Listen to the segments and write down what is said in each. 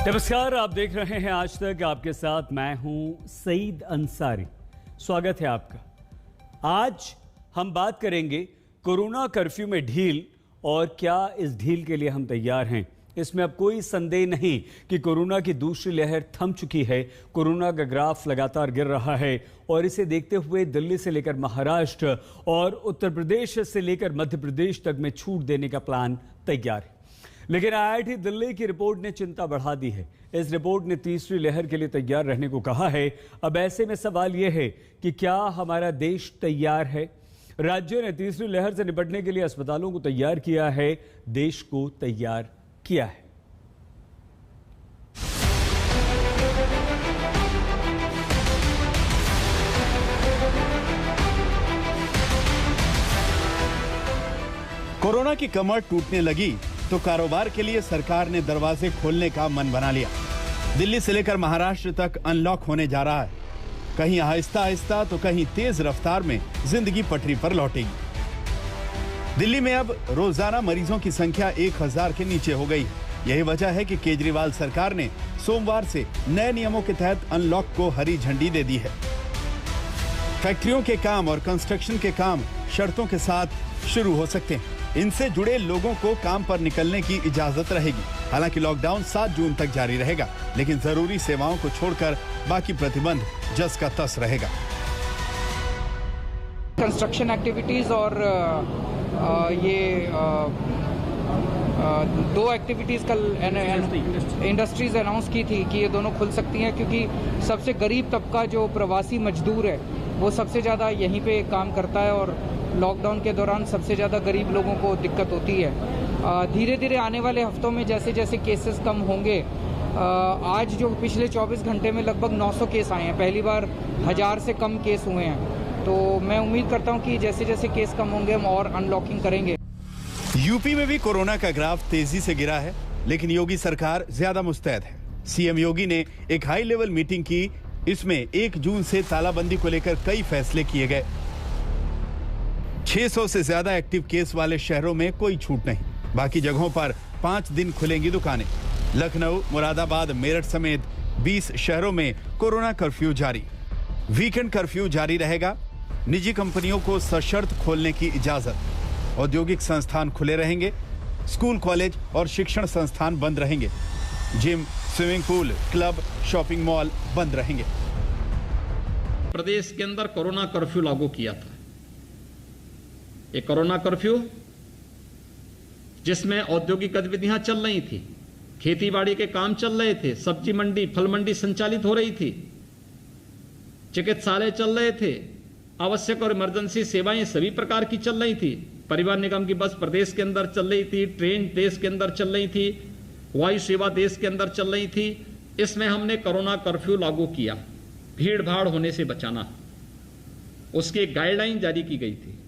नमस्कार, आप देख रहे हैं आज तक। आपके साथ मैं हूं सईद अंसारी। स्वागत है आपका। आज हम बात करेंगे कोरोना कर्फ्यू में ढील और क्या इस ढील के लिए हम तैयार हैं। इसमें अब कोई संदेह नहीं कि कोरोना की दूसरी लहर थम चुकी है। कोरोना का ग्राफ लगातार गिर रहा है और इसे देखते हुए दिल्ली से लेकर महाराष्ट्र और उत्तर प्रदेश से लेकर मध्य प्रदेश तक में छूट देने का प्लान तैयार है। लेकिन आईआईटी दिल्ली की रिपोर्ट ने चिंता बढ़ा दी है। इस रिपोर्ट ने तीसरी लहर के लिए तैयार रहने को कहा है। अब ऐसे में सवाल यह है कि क्या हमारा देश तैयार है। राज्यों ने तीसरी लहर से निपटने के लिए अस्पतालों को तैयार किया है, देश को तैयार किया है। कोरोना की कमर टूटने लगी तो कारोबार के लिए सरकार ने दरवाजे खोलने का मन बना लिया। दिल्ली से लेकर महाराष्ट्र तक अनलॉक होने जा रहा है। कहीं आहिस्ता आहिस्ता तो कहीं तेज रफ्तार में जिंदगी पटरी पर लौटेगी। दिल्ली में अब रोजाना मरीजों की संख्या 1000 के नीचे हो गई। यही वजह है कि केजरीवाल सरकार ने सोमवार से नए नियमों के तहत अनलॉक को हरी झंडी दे दी है। फैक्ट्रियों के काम और कंस्ट्रक्शन के काम शर्तों के साथ शुरू हो सकते हैं। इनसे जुड़े लोगों को काम पर निकलने की इजाजत रहेगी। हालांकि लॉकडाउन 7 जून तक जारी रहेगा, लेकिन जरूरी सेवाओं को छोड़कर बाकी प्रतिबंध जस का तस रहेगा। कंस्ट्रक्शन एक्टिविटीज और ये 2 एक्टिविटीज कल इंडस्ट्रीज अनाउंस की थी कि ये दोनों खुल सकती हैं, क्योंकि सबसे गरीब तबका जो प्रवासी मजदूर है वो सबसे ज़्यादा यहीं पे काम करता है और लॉकडाउन के दौरान सबसे ज़्यादा गरीब लोगों को दिक्कत होती है। धीरे धीरे आने वाले हफ्तों में जैसे जैसे केसेस कम होंगे, आज जो पिछले 24 घंटे में लगभग 900 केस आए हैं, पहली बार 1000 से कम केस हुए हैं। तो मैं उम्मीद करता हूं कि जैसे जैसे केस कम होंगे हम और अनलॉकिंग करेंगे। यूपी में भी कोरोना का ग्राफ तेजी से गिरा है, लेकिन योगी सरकार ज्यादा मुस्तैद है। सीएम योगी ने एक हाई लेवल मीटिंग की। इसमें 1 जून से तालाबंदी को लेकर कई फैसले किए गए। 600 से ज्यादा एक्टिव केस वाले शहरों में कोई छूट नहीं। बाकी जगहों पर 5 दिन खुलेंगी दुकानें। लखनऊ, मुरादाबाद, मेरठ समेत 20 शहरों में कोरोना कर्फ्यू जारी। वीकेंड कर्फ्यू जारी रहेगा। निजी कंपनियों को सशर्त खोलने की इजाजत। औद्योगिक संस्थान खुले रहेंगे। स्कूल, कॉलेज और शिक्षण संस्थान बंद रहेंगे। Gym, swimming pool, club, shopping mall बंद रहेंगे। प्रदेश के अंदर कोरोना कर्फ्यू लागू किया था। एक कोरोना कर्फ्यू जिसमें औद्योगिक गतिविधियां चल रही थी, खेतीबाड़ी के काम चल रहे थे, सब्जी मंडी, फल मंडी संचालित हो रही थी, चिकित्सालय चल रहे थे, आवश्यक और इमरजेंसी सेवाएं सभी प्रकार की चल रही थी। परिवहन निगम की बस प्रदेश के अंदर चल रही थी, ट्रेन देश के अंदर चल रही थी, वायु सेवा देश के अंदर चल रही थी। इसमें हमने कोरोना कर्फ्यू लागू किया। भीड़ भाड़ होने से बचाना, उसकी एक गाइडलाइन जारी की गई थी।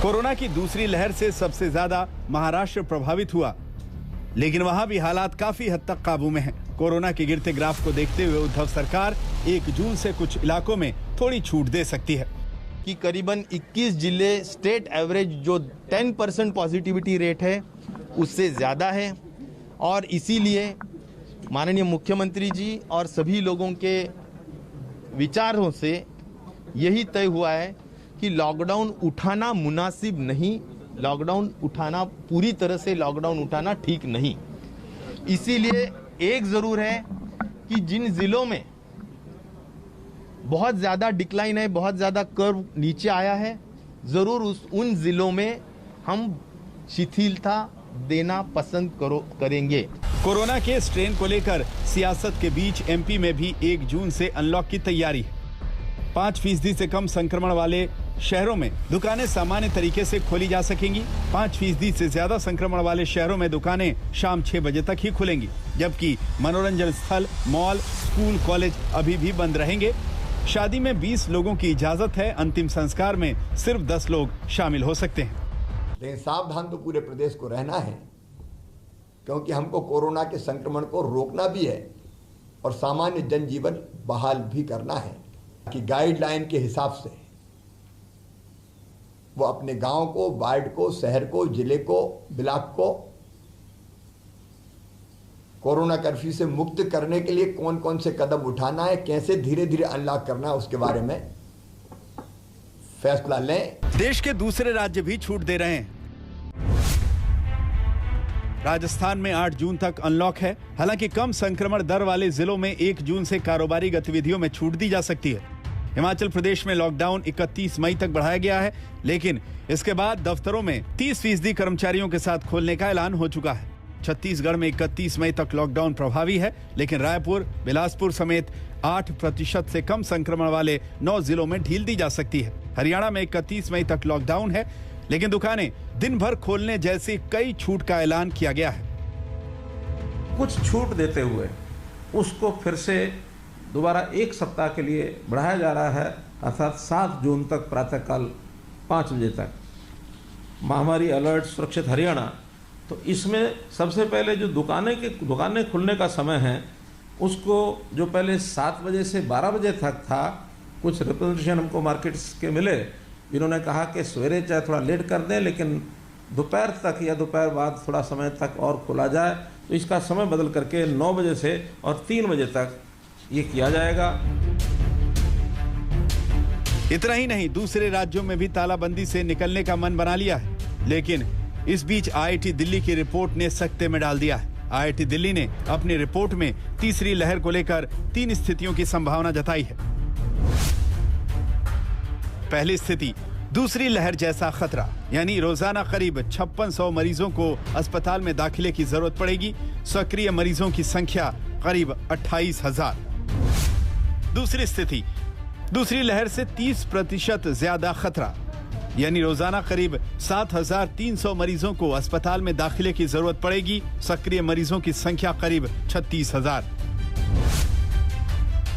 कोरोना की दूसरी लहर से सबसे ज्यादा महाराष्ट्र प्रभावित हुआ, लेकिन वहां भी हालात काफी हद तक काबू में हैं। कोरोना के गिरते ग्राफ को देखते हुए उद्धव सरकार 1 जून से कुछ इलाकों में थोड़ी छूट दे सकती है कि करीबन 21 जिले स्टेट एवरेज जो 10% पॉजिटिविटी रेट है उससे ज़्यादा है, और इसीलिए माननीय मुख्यमंत्री जी और सभी लोगों के विचारों से यही तय हुआ है कि लॉकडाउन उठाना मुनासिब नहीं, लॉकडाउन उठाना, पूरी तरह से लॉकडाउन उठाना ठीक नहीं। इसीलिए एक ज़रूर है कि जिन ज़िलों में बहुत ज़्यादा डिक्लाइन है, बहुत ज़्यादा कर्व नीचे आया है, ज़रूर उन ज़िलों में हम शिथिलता देना पसंद करेंगे। कोरोना के स्ट्रेन को लेकर सियासत के बीच एमपी में भी 1 जून से अनलॉक की तैयारी है। 5% से कम संक्रमण वाले शहरों में दुकानें सामान्य तरीके से खोली जा सकेंगी। 5% से ज्यादा संक्रमण वाले शहरों में दुकानें शाम 6 बजे तक ही खुलेंगी, जबकि मनोरंजन स्थल, मॉल, स्कूल, कॉलेज अभी भी बंद रहेंगे। शादी में 20 लोगों की इजाजत है। अंतिम संस्कार में सिर्फ 10 लोग शामिल हो सकते हैं। लेकिन सावधान तो पूरे प्रदेश को रहना है, क्योंकि हमको कोरोना के संक्रमण को रोकना भी है और सामान्य जनजीवन बहाल भी करना है कि गाइडलाइन के हिसाब से वो अपने गांव को, वार्ड को, शहर को, जिले को, ब्लॉक को कोरोना कर्फ्यू से मुक्त करने के लिए कौन कौन से कदम उठाना है, कैसे धीरे धीरे अनलॉक करना है, उसके बारे में फैसला लें। देश के दूसरे राज्य भी छूट दे रहे हैं। राजस्थान में 8 जून तक अनलॉक है। हालांकि कम संक्रमण दर वाले जिलों में 1 जून से कारोबारी गतिविधियों में छूट दी जा सकती है। हिमाचल प्रदेश में लॉकडाउन 31 मई तक बढ़ाया गया है, लेकिन इसके बाद दफ्तरों में 30% कर्मचारियों के साथ खोलने का ऐलान हो चुका है। छत्तीसगढ़ में 31 मई तक लॉकडाउन प्रभावी है, लेकिन रायपुर, बिलासपुर समेत 8% से कम संक्रमण वाले 9 जिलों में ढील दी जा सकती है। हरियाणा में 31 मई तक लॉकडाउन है, लेकिन दुकानें दिन भर खोलने जैसी कई छूट का ऐलान किया गया है। कुछ छूट देते हुए उसको फिर से दोबारा 1 सप्ताह के लिए बढ़ाया जा रहा है, अर्थात 7 जून तक प्रातःकाल 5 बजे तक। महामारी अलर्ट सुरक्षित हरियाणा, तो इसमें सबसे पहले जो दुकानें खुलने का समय है उसको जो पहले 7 बजे से 12 बजे तक था, कुछ रिप्रेजेंटेशन हमको मार्केट्स के मिले, इन्होंने कहा कि सवेरे चाहे थोड़ा लेट कर दें, लेकिन दोपहर तक या दोपहर बाद थोड़ा समय तक और खोला जाए। तो इसका समय बदल करके 9 बजे से और 3 बजे तक ये किया जाएगा। इतना ही नहीं, दूसरे राज्यों में भी तालाबंदी से निकलने का मन बना लिया है, लेकिन इस बीच आईआईटी दिल्ली की रिपोर्ट ने सकते में डाल दिया है। आईआईटी दिल्ली ने अपनी रिपोर्ट में तीसरी लहर को लेकर 3 स्थितियों की संभावना जताई है। पहली स्थिति, दूसरी लहर जैसा खतरा, यानी रोजाना करीब 5600 मरीजों को अस्पताल में दाखिले की जरूरत पड़ेगी। सक्रिय मरीजों की संख्या करीब 28,000। दूसरी स्थिति, दूसरी लहर से 30% ज्यादा खतरा, यानी रोजाना करीब 7,300 मरीजों को अस्पताल में दाखिले की जरूरत पड़ेगी। सक्रिय मरीजों की संख्या करीब 36,000।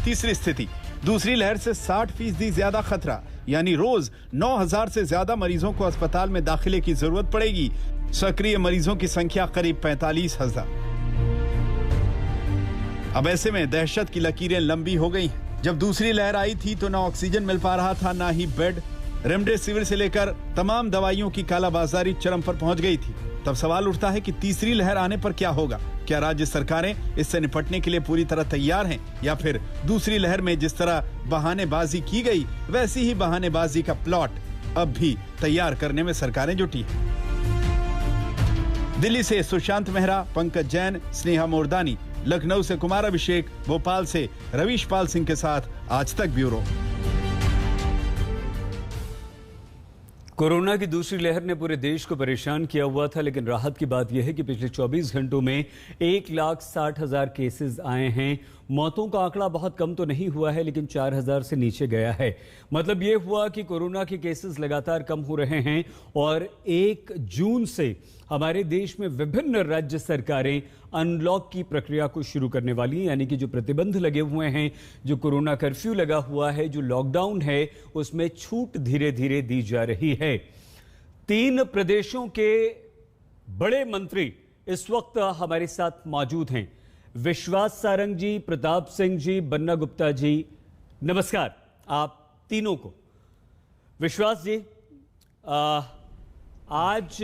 तीसरी स्थिति, दूसरी लहर से 60% ज्यादा खतरा, यानी रोज 9,000 से ज्यादा मरीजों को अस्पताल में दाखिले की जरूरत पड़ेगी। सक्रिय मरीजों की संख्या करीब 45,000। अब ऐसे में दहशत की लकीरें लंबी हो गई हैं। जब दूसरी लहर आई थी तो ना ऑक्सीजन मिल पा रहा था, ना ही बेड। रेमडेसिविर से लेकर तमाम दवाइयों की कालाबाजारी चरम पर पहुंच गई थी। तब सवाल उठता है कि तीसरी लहर आने पर क्या होगा? क्या राज्य सरकारें इससे निपटने के लिए पूरी तरह तैयार हैं, या फिर दूसरी लहर में जिस तरह बहानेबाजी की गई वैसी ही बहानेबाजी का प्लॉट अब भी तैयार करने में सरकारें जुटी हैं? दिल्ली से सुशांत मेहरा, पंकज जैन, स्नेहा मोरदानी, लखनऊ से कुमार अभिषेक, भोपाल से रवीश पाल सिंह के साथ आज तक ब्यूरो। कोरोना की दूसरी लहर ने पूरे देश को परेशान किया हुआ था, लेकिन राहत की बात यह है कि पिछले 24 घंटों में 1,60,000 केसेस आए हैं। मौतों का आंकड़ा बहुत कम तो नहीं हुआ है, लेकिन 4,000 से नीचे गया है। मतलब यह हुआ कि कोरोना के केसेस लगातार कम हो रहे हैं और 1 जून से हमारे देश में विभिन्न राज्य सरकारें अनलॉक की प्रक्रिया को शुरू करने वाली हैं, यानी कि जो प्रतिबंध लगे हुए हैं, जो कोरोना कर्फ्यू लगा हुआ है, जो लॉकडाउन है, उसमें छूट धीरे धीरे दी जा रही है। 3 प्रदेशों के बड़े मंत्री इस वक्त हमारे साथ मौजूद हैं। विश्वास सारंग जी, प्रताप सिंह जी, बन्ना गुप्ता जी, नमस्कार आप तीनों को। विश्वास जी, आज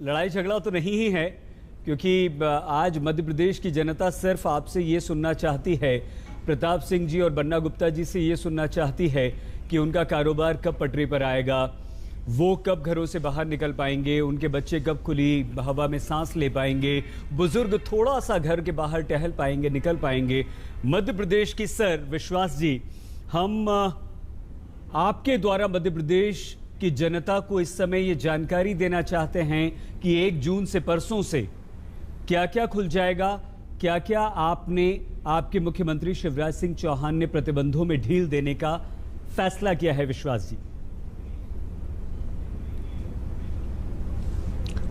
लड़ाई झगड़ा तो नहीं ही है, क्योंकि आज मध्य प्रदेश की जनता सिर्फ आपसे ये सुनना चाहती है, प्रताप सिंह जी और बन्ना गुप्ता जी से ये सुनना चाहती है कि उनका कारोबार कब पटरी पर आएगा, वो कब घरों से बाहर निकल पाएंगे, उनके बच्चे कब खुली हवा में सांस ले पाएंगे, बुजुर्ग थोड़ा सा घर के बाहर टहल पाएंगे, निकल पाएंगे। मध्य प्रदेश की सर विश्वास जी, हम आपके द्वारा मध्य प्रदेश की जनता को इस समय ये जानकारी देना चाहते हैं कि 1 जून से परसों से क्या क्या खुल जाएगा, क्या क्या आपके मुख्यमंत्री शिवराज सिंह चौहान ने प्रतिबंधों में ढील देने का फैसला किया है। विश्वास जी।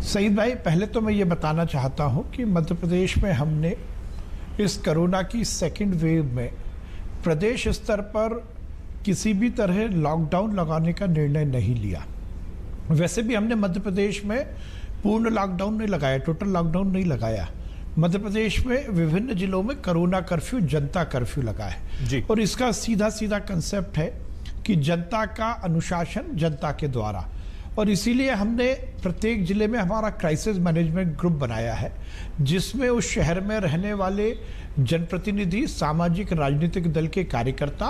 सईद भाई, पहले तो मैं ये बताना चाहता हूं कि मध्य प्रदेश में हमने इस कोरोना की सेकेंड वेव में प्रदेश स्तर पर किसी भी तरह लॉकडाउन लगाने का निर्णय नहीं लिया। वैसे भी हमने मध्य प्रदेश में पूर्ण लॉकडाउन नहीं लगाया, टोटल लॉकडाउन नहीं लगाया। मध्य प्रदेश में विभिन्न जिलों में कोरोना कर्फ्यू, जनता कर्फ्यू लगा है और इसका सीधा सीधा कंसेप्ट है कि जनता का अनुशासन जनता के द्वारा, और इसीलिए हमने प्रत्येक जिले में हमारा क्राइसिस मैनेजमेंट ग्रुप बनाया है, जिसमें उस शहर में रहने वाले जनप्रतिनिधि, सामाजिक राजनीतिक दल के कार्यकर्ता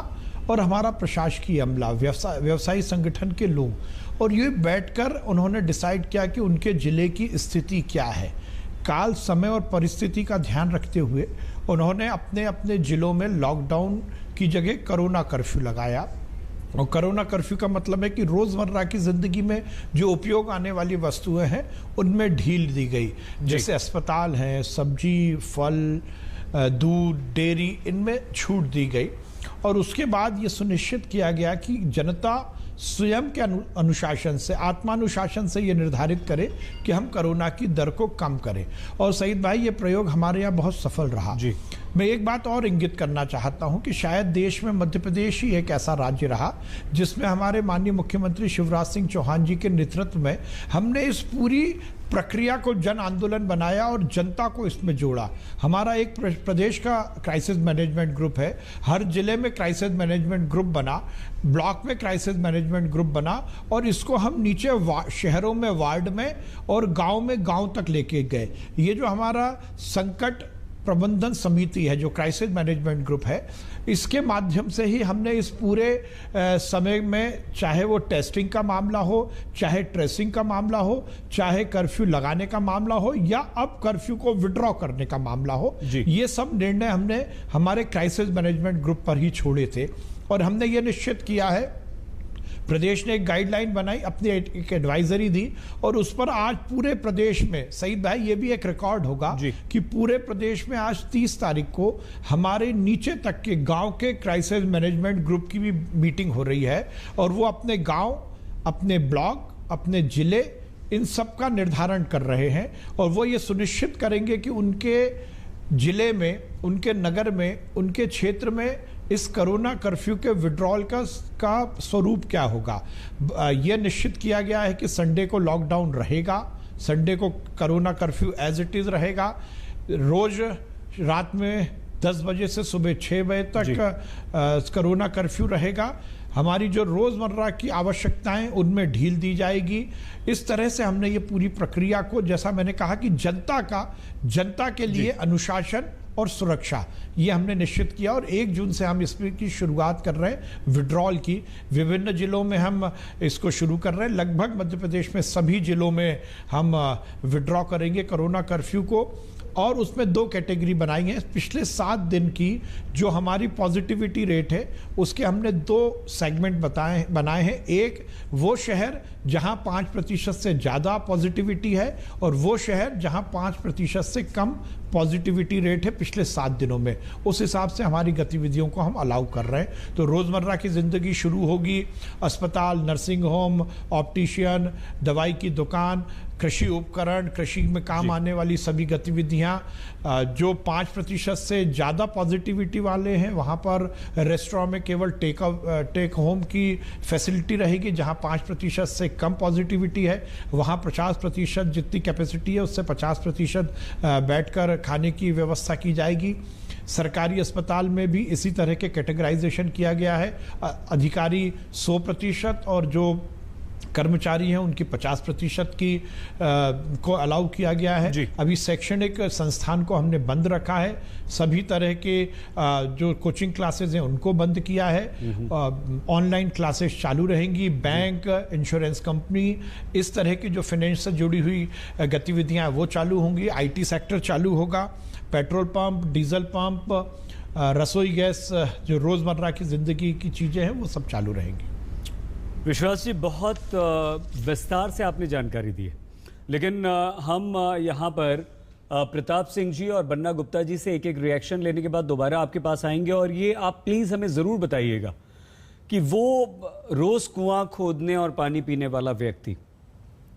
और हमारा प्रशासकीय अमला, व्यवसायी संगठन के लोग, और ये बैठकर उन्होंने डिसाइड किया कि उनके जिले की स्थिति क्या है। काल, समय और परिस्थिति का ध्यान रखते हुए उन्होंने अपने अपने जिलों में लॉकडाउन की जगह कोरोना कर्फ्यू लगाया। और कोरोना कर्फ्यू का मतलब है कि रोज़मर्रा की ज़िंदगी में जो उपयोग आने वाली वस्तुएं हैं उनमें ढील दी गई, जैसे अस्पताल हैं, सब्जी, फल, दूध, डेयरी, इनमें छूट दी गई। और उसके बाद ये सुनिश्चित किया गया कि जनता स्वयं के अनुशासन से, आत्मानुशासन से ये निर्धारित करे कि हम कोरोना की दर को कम करें। और सईद भाई, ये प्रयोग हमारे यहाँ बहुत सफल रहा जी। मैं एक बात और इंगित करना चाहता हूं कि शायद देश में मध्य प्रदेश ही एक ऐसा राज्य रहा जिसमें हमारे माननीय मुख्यमंत्री शिवराज सिंह चौहान जी के नेतृत्व में हमने इस पूरी प्रक्रिया को जन आंदोलन बनाया और जनता को इसमें जोड़ा। हमारा एक प्रदेश का क्राइसिस मैनेजमेंट ग्रुप है, हर जिले में क्राइसिस मैनेजमेंट ग्रुप बना, ब्लॉक में क्राइसिस मैनेजमेंट ग्रुप बना, और इसको हम नीचे शहरों में, वार्ड में और गांव में, गांव तक लेके गए। ये जो हमारा संकट प्रबंधन समिति है, जो क्राइसिस मैनेजमेंट ग्रुप है, इसके माध्यम से ही हमने इस पूरे समय में, चाहे वो टेस्टिंग का मामला हो, चाहे ट्रेसिंग का मामला हो, चाहे कर्फ्यू लगाने का मामला हो, या अब कर्फ्यू को विड्रॉ करने का मामला हो, ये सब निर्णय हमने हमारे क्राइसिस मैनेजमेंट ग्रुप पर ही छोड़े थे। और हमने ये निश्चित किया है, प्रदेश ने एक गाइडलाइन बनाई, अपनी एक एडवाइजरी दी, और उस पर आज पूरे प्रदेश में, सईद भाई ये भी एक रिकॉर्ड होगा कि पूरे प्रदेश में आज 30 तारीख को हमारे नीचे तक के गांव के क्राइसिस मैनेजमेंट ग्रुप की भी मीटिंग हो रही है, और वो अपने गांव, अपने ब्लॉक, अपने जिले, इन सब का निर्धारण कर रहे हैं। और वो ये सुनिश्चित करेंगे कि उनके जिले में, उनके नगर में, उनके क्षेत्र में इस कोरोना कर्फ्यू के विड्रॉल का स्वरूप क्या होगा। यह निश्चित किया गया है कि संडे को लॉकडाउन रहेगा, संडे को corona curfew as it is रहेगा, रोज रात में 10 बजे से सुबह 6 बजे तक कोरोना कर्फ्यू रहेगा। हमारी जो रोज़मर्रा की आवश्यकताएं, उनमें ढील दी जाएगी। इस तरह से हमने ये पूरी प्रक्रिया को, जैसा मैंने कहा कि जनता के लिए अनुशासन और सुरक्षा, ये हमने निश्चित किया। और 1 जून से हम इसकी शुरुआत कर रहे हैं, विड्रॉल की। विभिन्न जिलों में हम इसको शुरू कर रहे हैं, लगभग मध्य प्रदेश में सभी जिलों में हम विड्रॉ करेंगे कोरोना कर्फ्यू को। और उसमें 2 कैटेगरी बनाई हैं। पिछले 7 दिन की जो हमारी पॉजिटिविटी रेट है, उसके हमने 2 सेगमेंट बनाए हैं। एक वो शहर जहां 5% से ज़्यादा पॉजिटिविटी है, और वो शहर जहां 5% से कम पॉजिटिविटी रेट है पिछले 7 दिनों में। उस हिसाब से हमारी गतिविधियों को हम अलाउ कर रहे हैं। तो रोज़मर्रा की ज़िंदगी शुरू होगी, अस्पताल, नर्सिंग होम, ऑप्टिशियन, दवाई की दुकान, कृषि उपकरण, कृषि में काम आने वाली सभी गतिविधियां। जो 5% से ज़्यादा पॉजिटिविटी वाले हैं, वहाँ पर रेस्टोरेंट में केवल टेक होम की फैसिलिटी रहेगी। जहाँ 5% से कम पॉजिटिविटी है, वहाँ 50% जितनी कैपेसिटी है उससे 50% बैठकर खाने की व्यवस्था की जाएगी। सरकारी अस्पताल में भी इसी तरह के कैटेगराइजेशन किया गया है। अधिकारी 100% और जो कर्मचारी हैं उनकी 50% की को अलाउ किया गया है। अभी शैक्षणिक संस्थान को हमने बंद रखा है, सभी तरह के जो कोचिंग क्लासेस हैं उनको बंद किया है। ऑनलाइन क्लासेस चालू रहेंगी। बैंक, इंश्योरेंस कंपनी, इस तरह की जो फाइनेंस से जुड़ी हुई गतिविधियां वो चालू होंगी। IT सेक्टर चालू होगा। पेट्रोल पंप, डीजल पंप, रसोई गैस, जो रोज़मर्रा की ज़िंदगी की चीज़ें हैं वो सब चालू रहेंगी। विश्वास जी, बहुत विस्तार से आपने जानकारी दी है, लेकिन हम यहाँ पर प्रताप सिंह जी और बन्ना गुप्ता जी से एक रिएक्शन लेने के बाद दोबारा आपके पास आएंगे। और ये आप प्लीज़ हमें ज़रूर बताइएगा कि वो रोज़ कुआं खोदने और पानी पीने वाला व्यक्ति,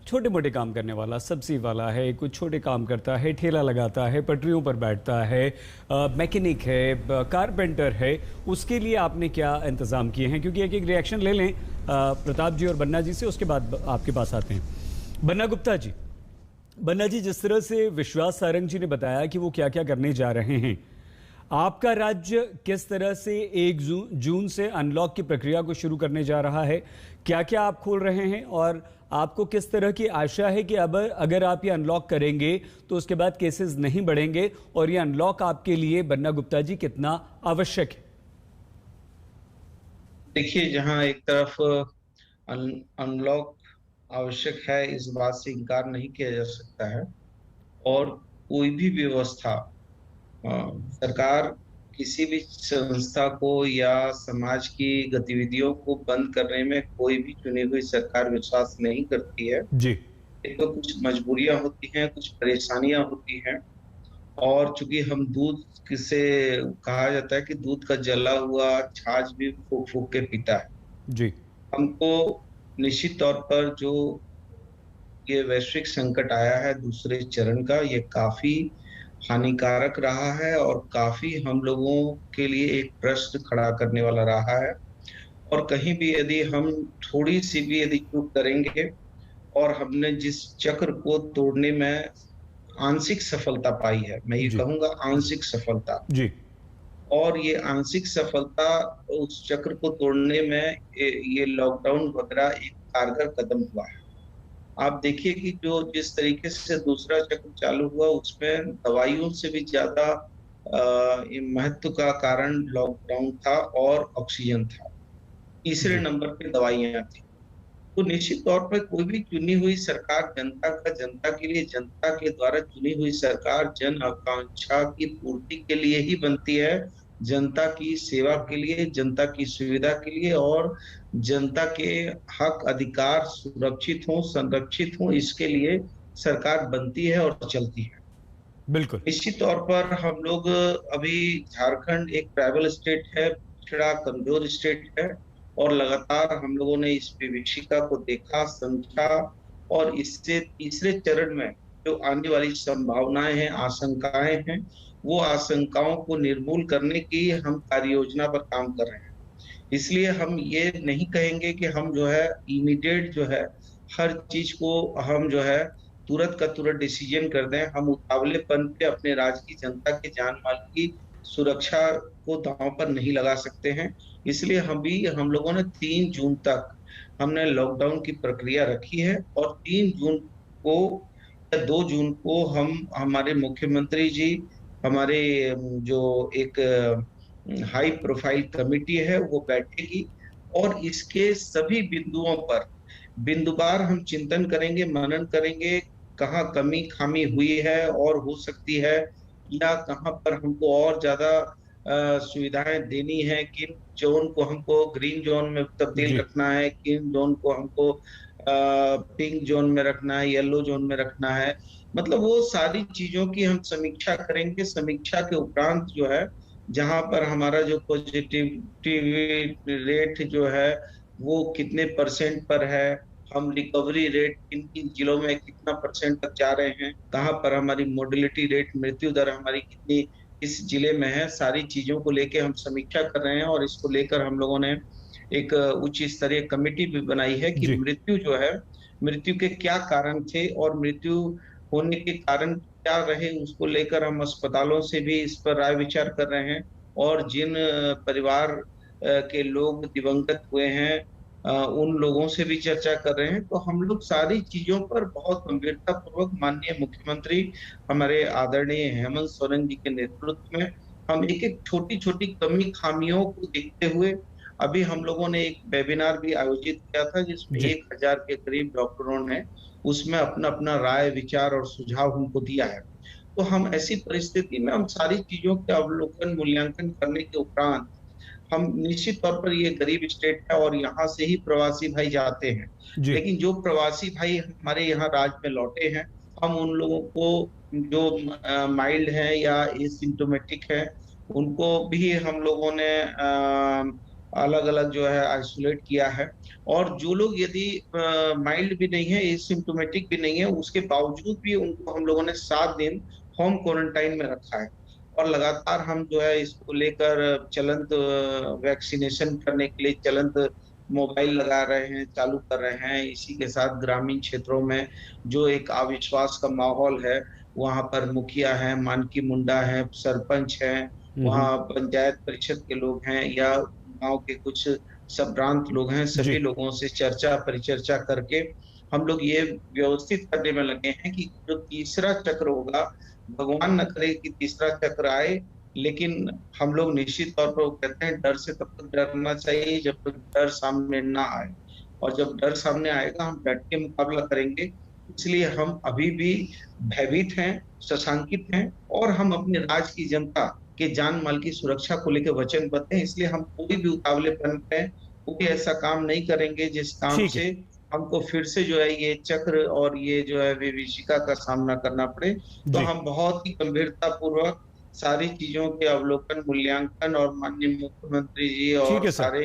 छोटे मोटे काम करने वाला, सब्जी वाला है, कुछ छोटे काम करता है, ठेला लगाता है, पटरियों पर बैठता है, मैकेनिक है, कारपेंटर है, उसके लिए आपने क्या इंतज़ाम किए हैं? क्योंकि एक रिएक्शन ले लें प्रताप जी और बन्ना जी से, उसके बाद आपके पास आते हैं। बन्ना गुप्ता जी, जिस तरह से विश्वास सारंग जी ने बताया कि वो क्या क्या करने जा रहे हैं, आपका राज्य किस तरह से 1 जून से अनलॉक की प्रक्रिया को शुरू करने जा रहा है, क्या क्या आप खोल रहे हैं, और आपको किस तरह की आशा है कि अब अगर आप ये अनलॉक करेंगे तो उसके बाद केसेस नहीं बढ़ेंगे, और ये अनलॉक आपके लिए बन्ना गुप्ता जी कितना आवश्यक है? देखिए, जहां एक तरफ अनलॉक आवश्यक है, इस बात से इनकार नहीं किया जा सकता है, और कोई भी व्यवस्था सरकार किसी भी संस्था को या समाज की गतिविधियों को बंद करने में कोई भी चुनी हुई सरकार विश्वास नहीं करती है। जी। तो कुछ मजबूरियां होती हैं, कुछ परेशानियां होती हैं, और चूंकि हम दूध से कहा जाता है कि दूध का जला हुआ छाछ भी फूक फूक के पीता है। जी। हमको निश्चित तौर पर जो ये वैश्विक संकट आया है दूसरे चरण का, ये काफी हानिकारक रहा है और काफी हम लोगों के लिए एक प्रश्न खड़ा करने वाला रहा है। और कहीं भी यदि हम थोड़ी सी भी यदि चूक करेंगे, और हमने जिस चक्र को तोड़ने में आंशिक सफलता पाई है, मैं ये कहूंगा आंशिक सफलता जी, और ये आंशिक सफलता उस चक्र को तोड़ने में ये लॉकडाउन वगैरह एक कारगर कदम हुआ है। आप देखिए कि जो जिस तरीके से दूसरा चक्र चालू हुआ, उसमें दवाइयों से भी ज्यादा महत्व का कारण लॉकडाउन था और ऑक्सीजन था। तीसरे नंबर पे दवाइयां थी। तो निश्चित तौर पर कोई भी चुनी हुई सरकार जनता के लिए, जनता के द्वारा चुनी हुई सरकार जन आकांक्षा की पूर्ति के लिए ही बनती है, जनता की सेवा के लिए, जनता की सुविधा के लिए, और जनता के हक अधिकार सुरक्षित हो, संरक्षित हो, इसके लिए सरकार बनती है और चलती है। बिल्कुल। निश्चित तौर पर हम लोग अभी झारखंड एक ट्राइबल स्टेट है, पिछड़ा कमजोर स्टेट है, और लगातार हम लोगों ने इस विभीषिका को देखा, समझा, और इससे तीसरे चरण में जो आने वाली संभावनाएं हैं, आशंकाएं हैं, वो आशंकाओं को निर्मूल करने की हम कार्य योजना पर काम कर रहे हैं। इसलिए हम ये नहीं कहेंगे कि हम जो है इमीडिएट जो है हर चीज को हम जो है तुरंत का तुरंत डिसीजन कर दें। हम उतावलेपन पे अपने राज्य की जनता के जान माल की सुरक्षा को दांव पर नहीं लगा सकते हैं। इसलिए हम लोगों ने 3 जून तक हमने लॉकडाउन की प्रक्रिया रखी है, और 3 जून को या 2 जून को हमारे मुख्यमंत्री जी, हमारे जो एक हाई प्रोफाइल कमेटी है वो बैठेगी, और इसके सभी बिंदुओं पर बिंदुवार हम चिंतन करेंगे, मनन करेंगे, कहाँ कमी खामी हुई है और हो सकती है, या कहाँ पर हमको और ज्यादा सुविधाएं देनी है, किन जोन को हमको ग्रीन जोन में तब्दील रखना है, किन जोन को हमको पिंक जोन में रखना है, येलो जोन में रखना है। मतलब वो सारी चीजों की हम समीक्षा करेंगे। समीक्षा के उपरांत जो है, जहां पर हमारा जो पॉजिटिविटी रेट जो है वो कितने % पर है, हम रिकवरी रेट किन किन जिलों में कितना % तक जा रहे हैं, कहाँ पर हमारी मोर्टेलिटी रेट, मृत्यु दर हमारी कितनी इस जिले में है, सारी चीजों को लेके हम समीक्षा कर रहे हैं। और इसको लेकर हम लोगों ने एक उच्च स्तरीय कमेटी भी बनाई है कि मृत्यु जो है, मृत्यु के क्या कारण थे और मृत्यु होने के कारण क्या रहे, उसको लेकर हम अस्पतालों से भी इस पर राय विचार कर रहे हैं, और जिन परिवार के लोग दिवंगत हुए हैं उन लोगों से भी चर्चा कर रहे हैं। तो हम लोग सारी चीजों पर बहुत गंभीरता पूर्वक माननीय मुख्यमंत्री हमारे आदरणीय हेमंत सोरेन जी के नेतृत्व में हम एक एक छोटी छोटी कमी खामियों को देखते हुए अभी हम लोगों ने एक वेबिनार भी आयोजित किया था, जिसमें 1000 के करीब डॉक्टरों ने उसमें अपना अपना राय विचार और सुझाव हमको दिया है। तो हम ऐसी परिस्थिति में हम सारी चीजों के अवलोकन मूल्यांकन करने के उपरांत हम निश्चित तौर पर, ये गरीब स्टेट है और यहाँ से ही प्रवासी भाई जाते हैं, लेकिन जो प्रवासी भाई हमारे यहाँ राज्य में लौटे हैं, हम उन लोगों को जो माइल्ड है या एसिम्टोमेटिक है, उनको भी हम लोगों ने अलग अलग जो है आइसोलेट किया है। और जो लोग यदि माइल्ड भी नहीं है, एसिम्टोमेटिक भी नहीं है, उसके बावजूद भी उनको हम लोगों ने 7 दिन होम क्वारंटाइन में रखा है। और लगातार हम जो है इसको लेकर चलंत वैक्सीनेशन करने के लिए चलंत मोबाइल लगा रहे हैं, चालू कर रहे हैं। इसी के साथ ग्रामीण क्षेत्रों में जो एक अविश्वास का माहौल है, वहां पर मुखिया है, मानकी मुंडा है, सरपंच है, वहाँ पंचायत परिषद के लोग हैं या गांव के कुछ संभ्रांत लोग हैं, सभी लोगों से चर्चा परिचर्चा करके हम लोग ये व्यवस्थित करने में लगे हैं कि जो तीसरा चक्र होगा, भगवान न करे कि तीसरा चक्र आए, लेकिन हम लोग निश्चित तौर पर वो कहते हैं डर से तब तक डरना चाहिए जब तक डर सामने ना आए, और जब डर सामने आएगा हम डट के मुकाबला करेंगे। इसलिए हम अभी भी भयभीत हैं, सशंकित हैं, और हम अपने राज्य की जनता के जान माल की सुरक्षा को लेकर वचनबद्ध हैं। इसलिए हम कोई भी उतावलेपन पे कोई ऐसा काम नहीं करेंगे जिस काम से हमको फिर से जो है ये चक्र और ये जो है विभीषिका का सामना करना पड़े। तो हम बहुत ही गंभीरता पूर्वक सारी चीजों के अवलोकन, मूल्यांकन, और माननीय मुख्यमंत्री जी और सारे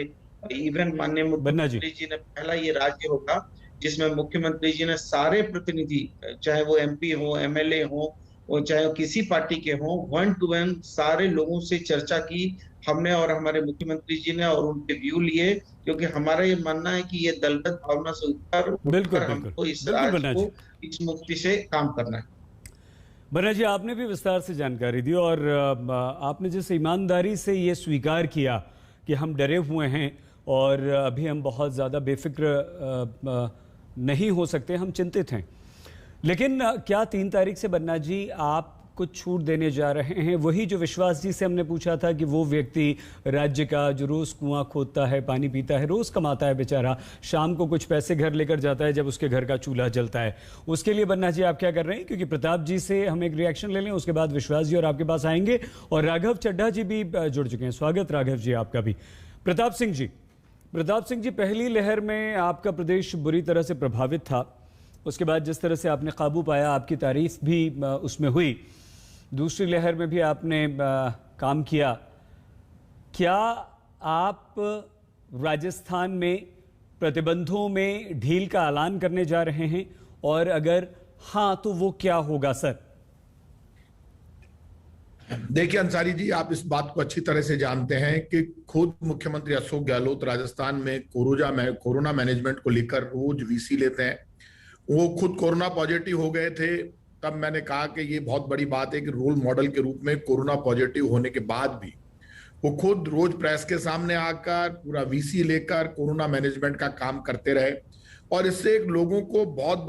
इवन माननीय मुख्यमंत्री जी ने पहला ये राज्य होगा जिसमें मुख्यमंत्री जी ने सारे प्रतिनिधि, चाहे वो MP हो, MLA हो, और चाहे किसी पार्टी के हो, 1 to 1 सारे लोगों से चर्चा की हमने और हमारे मुख्यमंत्री जी ने, और उनके व्यू लिए, क्योंकि हमारा ये मानना है कि ये दलगत भावना से उठकर हमको इस राज्य को इस मुक्ति से काम करना है। बन्ना जी, आपने भी विस्तार से जानकारी दी और आपने जिस ईमानदारी से ये स्वीकार किया कि हम डरे हुए हैं और अभी हम बहुत ज़्यादा बेफिक्र नहीं हो सकते, हम चिंतित हैं, लेकिन क्या 3 तारीख से बन्ना जी आप कुछ छूट देने जा रहे हैं? वही जो विश्वास जी से हमने पूछा था कि वो व्यक्ति राज्य का जो रोज़ कुआं खोदता है, पानी पीता है, रोज़ कमाता है बेचारा, शाम को कुछ पैसे घर लेकर जाता है जब उसके घर का चूल्हा जलता है, उसके लिए बन्ना जी आप क्या कर रहे हैं? क्योंकि प्रताप जी से हम एक रिएक्शन ले लें, उसके बाद विश्वास जी और आपके पास आएंगे, और राघव चड्ढा जी भी जुड़ चुके हैं। स्वागत राघव जी आपका भी। प्रताप सिंह जी, पहली लहर में आपका प्रदेश बुरी तरह से प्रभावित था, उसके बाद जिस तरह से आपने काबू पाया, आपकी तारीफ भी उसमें हुई, दूसरी लहर में भी आपने काम किया। क्या आप राजस्थान में प्रतिबंधों में ढील का ऐलान करने जा रहे हैं, और अगर हाँ तो वो क्या होगा सर? देखिए अंसारी जी, आप इस बात को अच्छी तरह से जानते हैं कि खुद मुख्यमंत्री अशोक गहलोत राजस्थान में कोरोना मैनेजमेंट को लेकर रोज VC लेते हैं। वो खुद कोरोना पॉजिटिव हो गए थे, तब मैंने कहा कि ये बहुत बड़ी बात है कि रोल मॉडल के रूप में कोरोना पॉजिटिव होने के बाद भी वो खुद रोज प्रेस के सामने आकर पूरा VC लेकर कोरोना मैनेजमेंट का काम करते रहे, और इससे एक लोगों को बहुत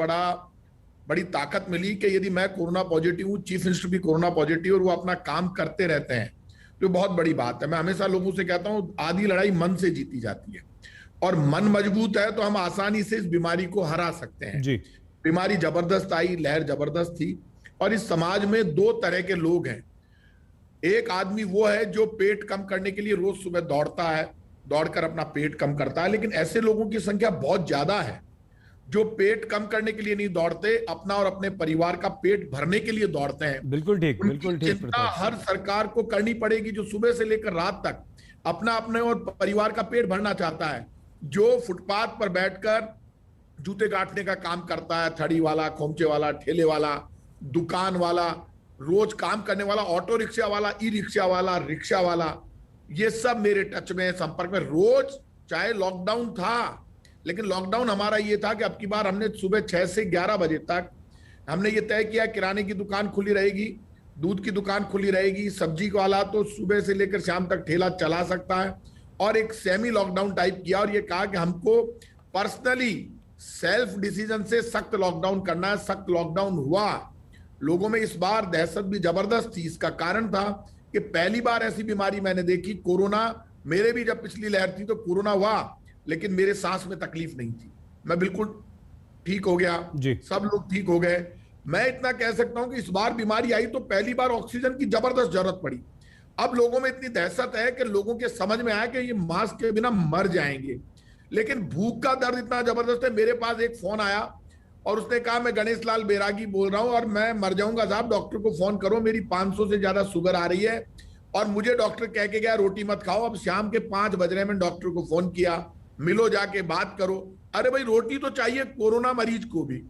बड़ी ताकत मिली कि यदि मैं कोरोना पॉजिटिव हूँ, चीफ मिनिस्टर भी कोरोना पॉजिटिव, और वो अपना काम करते रहते हैं, तो बहुत बड़ी बात है। मैं हमेशा लोगों से कहता हूँ आधी लड़ाई मन से जीती जाती है, और मन मजबूत है तो हम आसानी से इस बीमारी को हरा सकते हैं। जी। बीमारी जबरदस्त आई, लहर जबरदस्त थी, और इस समाज में 2 तरह के लोग हैं। एक आदमी वो है जो पेट कम करने के लिए रोज सुबह दौड़ता है, दौड़कर अपना पेट कम करता है, लेकिन ऐसे लोगों की संख्या बहुत ज्यादा है जो पेट कम करने के लिए नहीं दौड़ते, अपना और अपने परिवार का पेट भरने के लिए दौड़ते हैं। बिल्कुल ठीक, बिल्कुल ठीक। चिंता हर सरकार को करनी पड़ेगी जो सुबह से लेकर रात तक अपने और परिवार का पेट भरना चाहता है। जो फुटपाथ पर बैठकर जूते काटने का काम करता है, थड़ी वाला, खोमचे वाला, ठेले वाला, दुकान वाला, रोज काम करने वाला, ऑटो रिक्शा वाला, ई-रिक्शा वाला, रिक्शा वाला, ये सब मेरे टच में, संपर्क में रोज। चाहे लॉकडाउन था, लेकिन लॉकडाउन हमारा ये था कि अब की बार हमने सुबह 6 से 11 बजे तक हमने ये तय किया किराने की दुकान खुली रहेगी, दूध की दुकान खुली रहेगी, सब्जी वाला तो सुबह से लेकर शाम तक ठेला चला सकता है, और एक सेमी लॉकडाउन टाइप किया, और ये कहा कि हमको पर्सनली सेल्फ डिसीजन से सख्त लॉकडाउन करना है। सख्त लॉकडाउन हुआ, लोगों में इस बार दहशत भी जबरदस्त थी। इसका कारण था कि पहली बार ऐसी बीमारी मैंने देखी, कोरोना, मेरे भी जब पिछली लहर थी तो कोरोना हुआ, लेकिन मेरे सांस में तकलीफ नहीं थी, मैं बिल्कुल ठीक हो गया, सब लोग ठीक हो गए। मैं इतना कह सकता हूं कि इस बार बीमारी आई तो पहली बार ऑक्सीजन की जबरदस्त जरूरत पड़ी। अब लोगों में इतनी दहशत है कि लोगों के समझ में आया कि ये मास्क के बिना मर जाएंगे, लेकिन भूख का दर्द इतना जबरदस्त है। मेरे पास एक फोन आया और उसने कहा मैं गणेश लाल बैरागी बोल रहा हूं और मैं मर जाऊंगा साहब, डॉक्टर को फोन करो, मेरी 500 से ज्यादा शुगर आ रही है, और मुझे डॉक्टर कह के गया रोटी मत खाओ। अब शाम के 5 बज रहे, मैं डॉक्टर को फोन किया, मिलो जाके बात करो। अरे भाई रोटी तो चाहिए कोरोना मरीज को भी,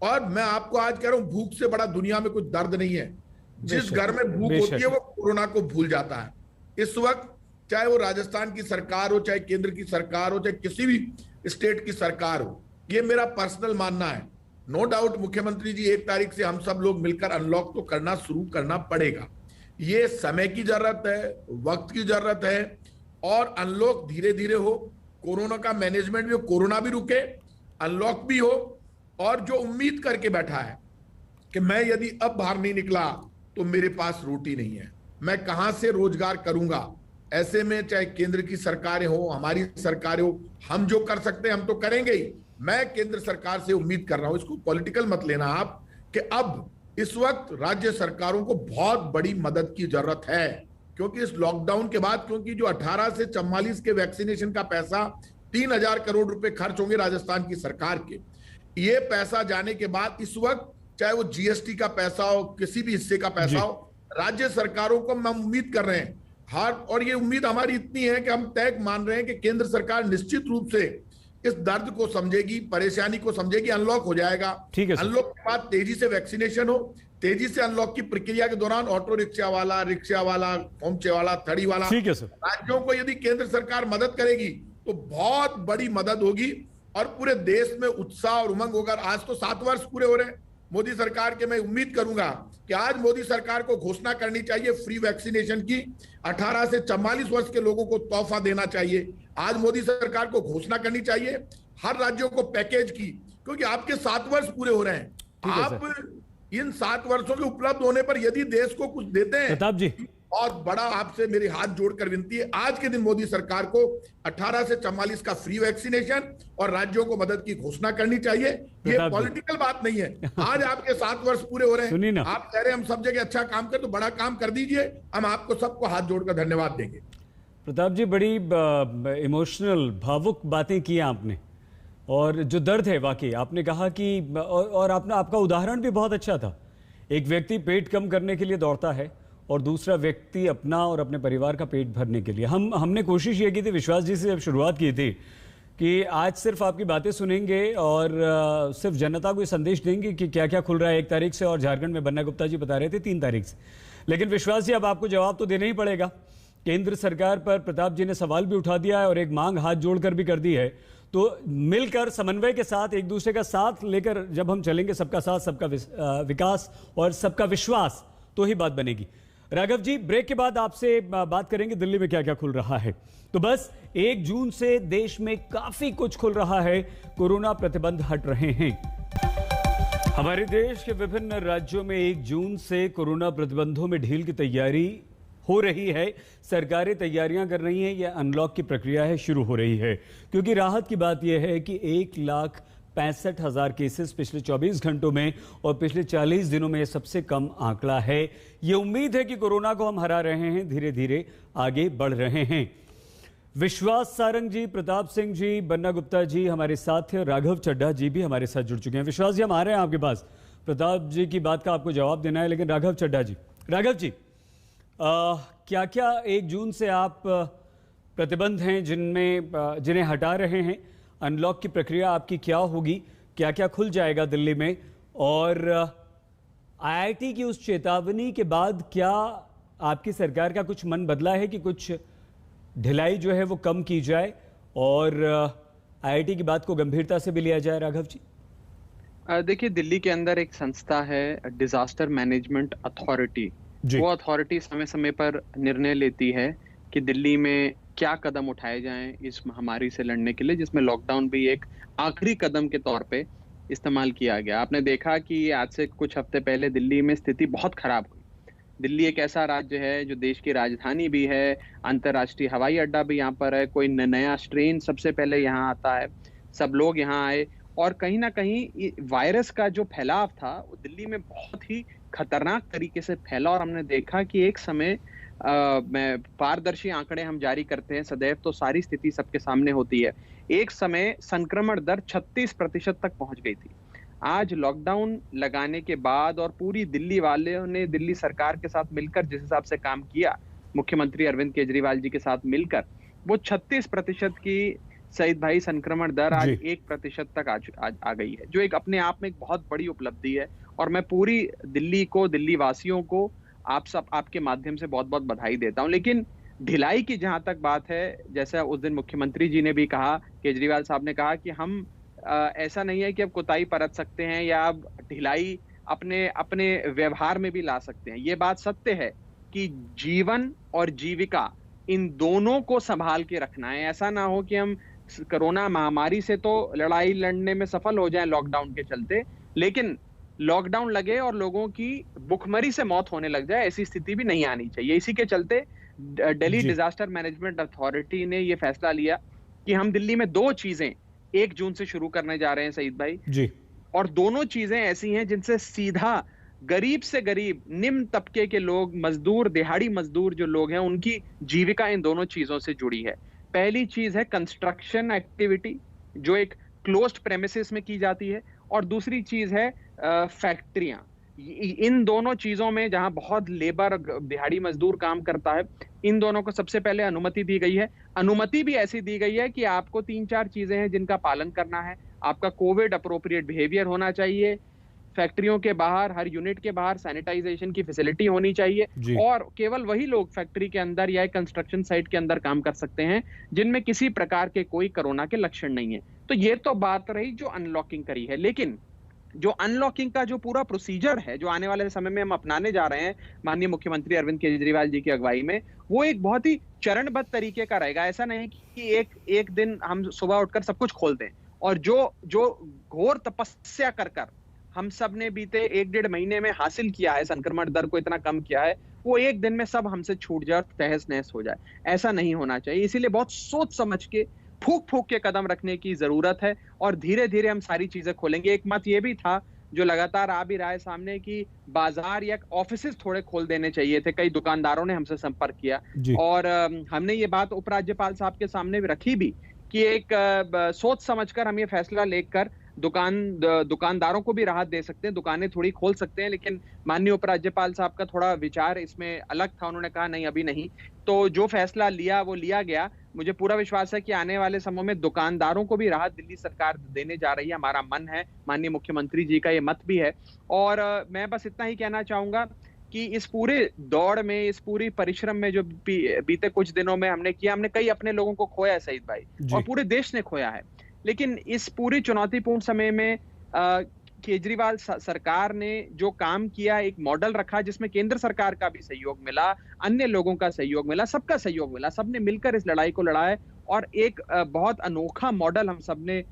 और मैं आपको आज कह रहा हूं भूख से बड़ा दुनिया में कुछ दर्द नहीं है। जिस घर में भूख होती है वो कोरोना को भूल जाता है। इस वक्त चाहे वो राजस्थान की सरकार हो, चाहे केंद्र की सरकार हो, चाहे किसी भी स्टेट की सरकार हो, ये मेरा पर्सनल मानना है। नो डाउट मुख्यमंत्री जी 1 तारीख से हम सब लोग मिलकर अनलॉक तो करना शुरू करना पड़ेगा। ये समय की जरूरत है, वक्त की जरूरत है, और अनलॉक धीरे धीरे हो, कोरोना का मैनेजमेंट भी हो, कोरोना भी रुके, अनलॉक भी हो, और जो उम्मीद करके बैठा है कि मैं यदि अब बाहर नहीं निकला तो मेरे पास रोटी नहीं है, मैं कहां से रोजगार करूंगा। ऐसे में चाहे केंद्र की सरकारें हो, हमारी सरकारें हो, हम जो कर सकते हैं हम तो करेंगे ही। मैं केंद्र सरकार से उम्मीद कर रहा हूं, इसको पॉलिटिकल मत लेना आप, कि अब इस वक्त राज्य सरकारों को बहुत बड़ी मदद की जरूरत है, क्योंकि इस लॉकडाउन के बाद, क्योंकि जो 18 से 44 के वैक्सीनेशन का पैसा 3000 करोड़ रुपए खर्च होंगे राजस्थान की सरकार के, ये पैसा जाने के बाद इस वक्त चाहे वो जीएसटी का पैसा हो, किसी भी हिस्से का पैसा हो, राज्य सरकारों को हम उम्मीद कर रहे हैं और ये उम्मीद हमारी इतनी है कि हम तय मान रहे हैं कि केंद्र सरकार निश्चित रूप से इस दर्द को समझेगी, परेशानी को समझेगी। अनलॉक हो जाएगा, अनलॉक के बाद तेजी से वैक्सीनेशन हो, तेजी से अनलॉक की प्रक्रिया के दौरान ऑटो रिक्शा वाला, होमचे वाला, थड़ी वाला, राज्यों को यदि केंद्र सरकार मदद करेगी तो बहुत बड़ी मदद होगी और पूरे देश में उत्साह और उमंग होगा। आज तो 7 वर्ष पूरे हो रहे हैं मोदी सरकार के। मैं उम्मीद करूंगा कि आज मोदी सरकार को घोषणा करनी चाहिए फ्री वैक्सीनेशन की, 18 से 44 वर्ष के लोगों को तोहफा देना चाहिए। आज मोदी सरकार को घोषणा करनी चाहिए हर राज्यों को पैकेज की, क्योंकि आपके 7 वर्ष पूरे हो रहे हैं। आप इन 7 वर्षों के उपलब्ध होने पर यदि देश को कुछ देते हैं, प्रताप जी बहुत बड़ा आपसे मेरी हाथ जोड़कर विनती है, आज के दिन मोदी सरकार को 18 से 44 का फ्री वैक्सीनेशन और राज्यों को मदद की घोषणा करनी चाहिए। ये पॉलिटिकल बात नहीं है। आज आपके 7 वर्ष पूरे हो रहे हैं, आप कह रहे हैं हम सब जगह अच्छा काम करें, तो बड़ा काम कर दीजिए, हम आपको सबको हाथ जोड़कर धन्यवाद देंगे। प्रताप जी, बड़ी इमोशनल, भावुक बातें की आपने, और जो दर्द है वाकई आपने कहा कि, और आपका उदाहरण भी बहुत अच्छा था। एक व्यक्ति पेट कम करने के लिए दौड़ता है और दूसरा व्यक्ति अपना और अपने परिवार का पेट भरने के लिए। हमने कोशिश ये की थी, विश्वास जी से जब शुरुआत की थी, कि आज सिर्फ आपकी बातें सुनेंगे और सिर्फ जनता को संदेश देंगे कि क्या क्या खुल रहा है 1 तारीख से, और झारखंड में बन्ना गुप्ता जी बता रहे थे 3 तारीख से। लेकिन विश्वास जी, अब आपको जवाब तो देना ही पड़ेगा। केंद्र सरकार पर प्रताप जी ने सवाल भी उठा दिया है और एक मांग हाथ जोड़कर भी कर दी है। तो मिलकर समन्वय के साथ एक दूसरे का साथ लेकर जब हम चलेंगे, सबका साथ, सबका विकास और सबका विश्वास, तो ही बात बनेगी। राघव जी, ब्रेक के बाद आपसे बात करेंगे दिल्ली में क्या क्या खुल रहा है। तो बस 1 जून से देश में काफी कुछ खुल रहा है, कोरोना प्रतिबंध हट रहे हैं। हमारे देश के विभिन्न राज्यों में 1 जून से कोरोना प्रतिबंधों में ढील की तैयारी हो रही है। सरकारें तैयारियां कर रही हैं, यह अनलॉक की प्रक्रिया है, शुरू हो रही है। क्योंकि राहत की बात यह है कि 1,65,000 केसेस पिछले 24 घंटों में और पिछले 40 दिनों में सबसे कम आंकड़ा है। ये उम्मीद है कि कोरोना को हम हरा रहे हैं, धीरे धीरे आगे बढ़ रहे हैं। विश्वास सारंग जी, प्रताप सिंह जी, बन्ना गुप्ता जी हमारे साथ थे, राघव चड्ढा जी भी हमारे साथ जुड़ चुके हैं। विश्वास जी, हम आ रहे हैं आपके पास, प्रताप जी की बात का आपको जवाब देना है, लेकिन राघव चड्ढा जी, क्या क्या 1 जून से आप प्रतिबंध हैं जिन्हें हटा रहे हैं? अनलॉक की प्रक्रिया आपकी क्या होगी, क्या क्या खुल जाएगा दिल्ली में, और आईआईटी की उस चेतावनी के बाद क्या आपकी सरकार का कुछ मन बदला है कि कुछ ढिलाई जो है वो कम की जाए और आईआईटी की बात को गंभीरता से भी लिया जाए? राघव जी, देखिए, दिल्ली के अंदर एक संस्था है डिजास्टर मैनेजमेंट अथॉरिटी। वो अथॉरिटी समय समय पर निर्णय लेती है कि दिल्ली में क्या कदम उठाए जाएं इस महामारी से लड़ने के लिए, जिसमें लॉकडाउन भी एक आखिरी कदम के तौर पे इस्तेमाल किया गया। आपने देखा कि आज से कुछ हफ्ते पहले दिल्ली में स्थिति बहुत खराब हुई। दिल्ली एक ऐसा राज्य है जो देश की राजधानी भी है, अंतर्राष्ट्रीय हवाई अड्डा भी यहाँ पर है, कोई नया स्ट्रेन सबसे पहले यहाँ आता है, सब लोग यहाँ आए, और कहीं ना कहीं वायरस का जो फैलाव था वो दिल्ली में बहुत ही खतरनाक तरीके से फैला। और हमने देखा कि एक समय पारदर्शी आंकड़े हम जारी करते हैं सदैव, तो सारी स्थिति सबके सामने होती है। एक समय संक्रमण दर 36% तक पहुंच गई थी। आज लॉकडाउन लगाने के बाद और पूरी दिल्ली वालों ने दिल्ली सरकार के साथ मिलकर जिस हिसाब से काम किया, मुख्यमंत्री अरविंद केजरीवाल जी के साथ मिलकर, वो 36% की सईद भाई संक्रमण दर आज 1% तक आ गई है, जो एक अपने आप में एक बहुत बड़ी उपलब्धि है। और मैं पूरी दिल्ली को, दिल्ली वासियों को, आपके माध्यम से बहुत बहुत बधाई देता हूं। लेकिन ढिलाई की जहां तक बात है, जैसा उस दिन मुख्यमंत्री जी ने भी कहा, केजरीवाल साहब ने कहा कि हम ऐसा नहीं है कि अब कोताही बरत सकते हैं या अब ढिलाई अपने व्यवहार में भी ला सकते हैं। ये बात सत्य है कि जीवन और जीविका इन दोनों को संभाल के रखना है। ऐसा ना हो कि हम कोरोना महामारी से तो लड़ाई लड़ने में सफल हो जाएं लॉकडाउन के चलते, लेकिन लॉकडाउन लगे और लोगों की भुखमरी से मौत होने लग जाए, ऐसी स्थिति भी नहीं आनी चाहिए। इसी के चलते दिल्ली डिजास्टर मैनेजमेंट अथॉरिटी ने यह फैसला लिया कि हम दिल्ली में 2 चीजें 1 जून से शुरू करने जा रहे हैं सईद भाई जी, और दोनों चीजें ऐसी हैं जिनसे सीधा गरीब से गरीब निम्न तबके के लोग, मजदूर, दिहाड़ी मजदूर जो लोग हैं, उनकी जीविका इन दोनों चीजों से जुड़ी है। पहली चीज है कंस्ट्रक्शन एक्टिविटी जो एक क्लोज्ड प्रेमिसेस में की जाती है, और दूसरी चीज है फैक्ट्रियां। इन दोनों चीजों में जहां बहुत लेबर, दिहाड़ी मजदूर काम करता है, इन दोनों को सबसे पहले अनुमति दी गई है। अनुमति भी ऐसी दी गई है कि आपको 3-4 चीजें हैं जिनका पालन करना है। आपका कोविड अप्रोप्रिएट बिहेवियर होना चाहिए, फैक्ट्रियों के बाहर, हर यूनिट के बाहर सैनिटाइजेशन की फैसिलिटी होनी चाहिए, और केवल वही लोग फैक्ट्री के अंदर या कंस्ट्रक्शन साइट के अंदर काम कर सकते हैं जिनमें किसी प्रकार के कोई कोरोना के लक्षण नहीं है। तो ये तो बात रही जो अनलॉकिंग करी है, लेकिन जो अनलॉकिंग का जो पूरा प्रोसीजर है जो आने वाले समय में हम अपनाने जा रहे हैं माननीय मुख्यमंत्री अरविंद केजरीवाल जी की अगुवाई में, वो एक बहुत ही चरणबद्ध तरीके का रहेगा। ऐसा नहीं कि एक दिन हम सुबह उठकर सब कुछ खोल दें, और जो घोर तपस्या कर हम सब ने बीते 1-1.5 महीने में हासिल किया है, संक्रमण दर को इतना कम किया है, वो एक दिन में सब हमसे छूट जाए, तहस नहस हो जाए। ऐसा नहीं होना चाहिए। इसीलिए बहुत सोच समझ के, फूक के कदम रखने की जरूरत है, और धीरे धीरे हम सारी चीजें खोलेंगे। एक मत ये भी था जो लगातार आ भी रहा है सामने कि बाजार या ऑफिसेज थोड़े खोल देने चाहिए थे। कई दुकानदारों ने हमसे संपर्क किया, और हमने ये बात उपराज्यपाल साहब के सामने भी रखी भी कि एक सोच समझकर हम ये फैसला लेकर दुकानदारों को भी राहत दे सकते हैं, दुकानें थोड़ी खोल सकते हैं। लेकिन माननीय उपराज्यपाल साहब का थोड़ा विचार इसमें अलग था, उन्होंने कहा नहीं अभी नहीं। तो जो फैसला लिया वो लिया गया। मुझे पूरा विश्वास है कि आने वाले समय में दुकानदारों को भी राहत दिल्ली सरकार देने जा रही है, हमारा मन है, माननीय मुख्यमंत्री जी का ये मत भी है। और मैं बस इतना ही कहना चाहूंगा कि इस पूरे दौड़ में, इस पूरी परिश्रम में जो बीते कुछ दिनों में हमने किया, हमने कई अपने लोगों को खोया है सईद भाई, और पूरे देश ने खोया है। लेकिन इस पूरी चुनौतीपूर्ण समय में केजरीवाल सरकार ने जो काम किया, एक मॉडल रखा जिसमें केंद्र सरकार का भी सहयोग मिला, अन्य लोगों का सहयोग मिला, सबका सहयोग मिला, सबने मिलकर इस लड़ाई को लड़ा है। और एक बहुत अनोखा मॉडल हम सबने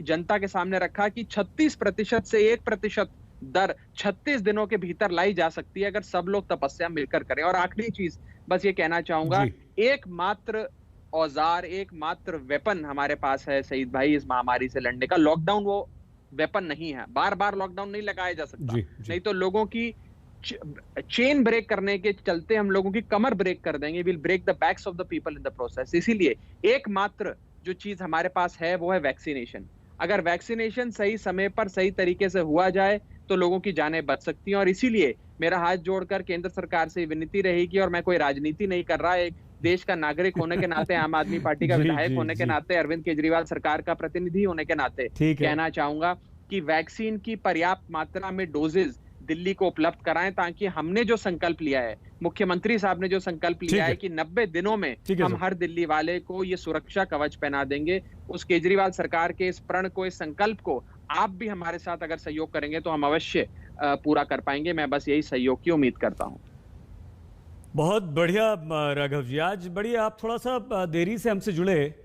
जनता के सामने रखा कि 36% से 1% दर 36 दिनों के भीतर लाई जा सकती है अगर सब लोग तपस्या मिलकर करें। और आखिरी चीज बस ये कहना चाहूंगा, एकमात्र औजार, एकमात्र वेपन हमारे पास है सईद भाई इस महामारी से लड़ने का। लॉकडाउन वो वेपन नहीं है, बार बार लॉकडाउन नहीं लगाया जा सकता। नहीं तो लोगों की चेन ब्रेक करने के चलते हम लोगों की कमर ब्रेक कर देंगे, will break the backs of the people in the process. इसीलिए एकमात्र जो चीज हमारे पास है वो है वैक्सीनेशन। अगर वैक्सीनेशन सही समय पर सही तरीके से हुआ जाए तो लोगों की जानें बच सकती हैं। और इसीलिए मेरा हाथ जोड़कर केंद्र सरकार से विनती रहेगी, और मैं कोई राजनीति नहीं कर रहा, एक देश का नागरिक होने के नाते, आम आदमी पार्टी का विधायक होने के नाते, अरविंद केजरीवाल सरकार का प्रतिनिधि होने के नाते कहना चाहूंगा कि वैक्सीन की पर्याप्त मात्रा में डोजेज दिल्ली को उपलब्ध कराएं, ताकि हमने जो संकल्प लिया है, मुख्यमंत्री साहब ने जो संकल्प लिया है कि 90 दिनों में हम हर दिल्ली वाले को ये सुरक्षा कवच पहना देंगे, उस केजरीवाल सरकार के इस प्रण को, इस संकल्प को आप भी हमारे साथ अगर सहयोग करेंगे तो हम अवश्य पूरा कर पाएंगे। मैं बस यही सहयोग की उम्मीद करता हूं। बहुत बढ़िया राघव जी, आज बड़ी आप थोड़ा सा देरी से हमसे जुड़े,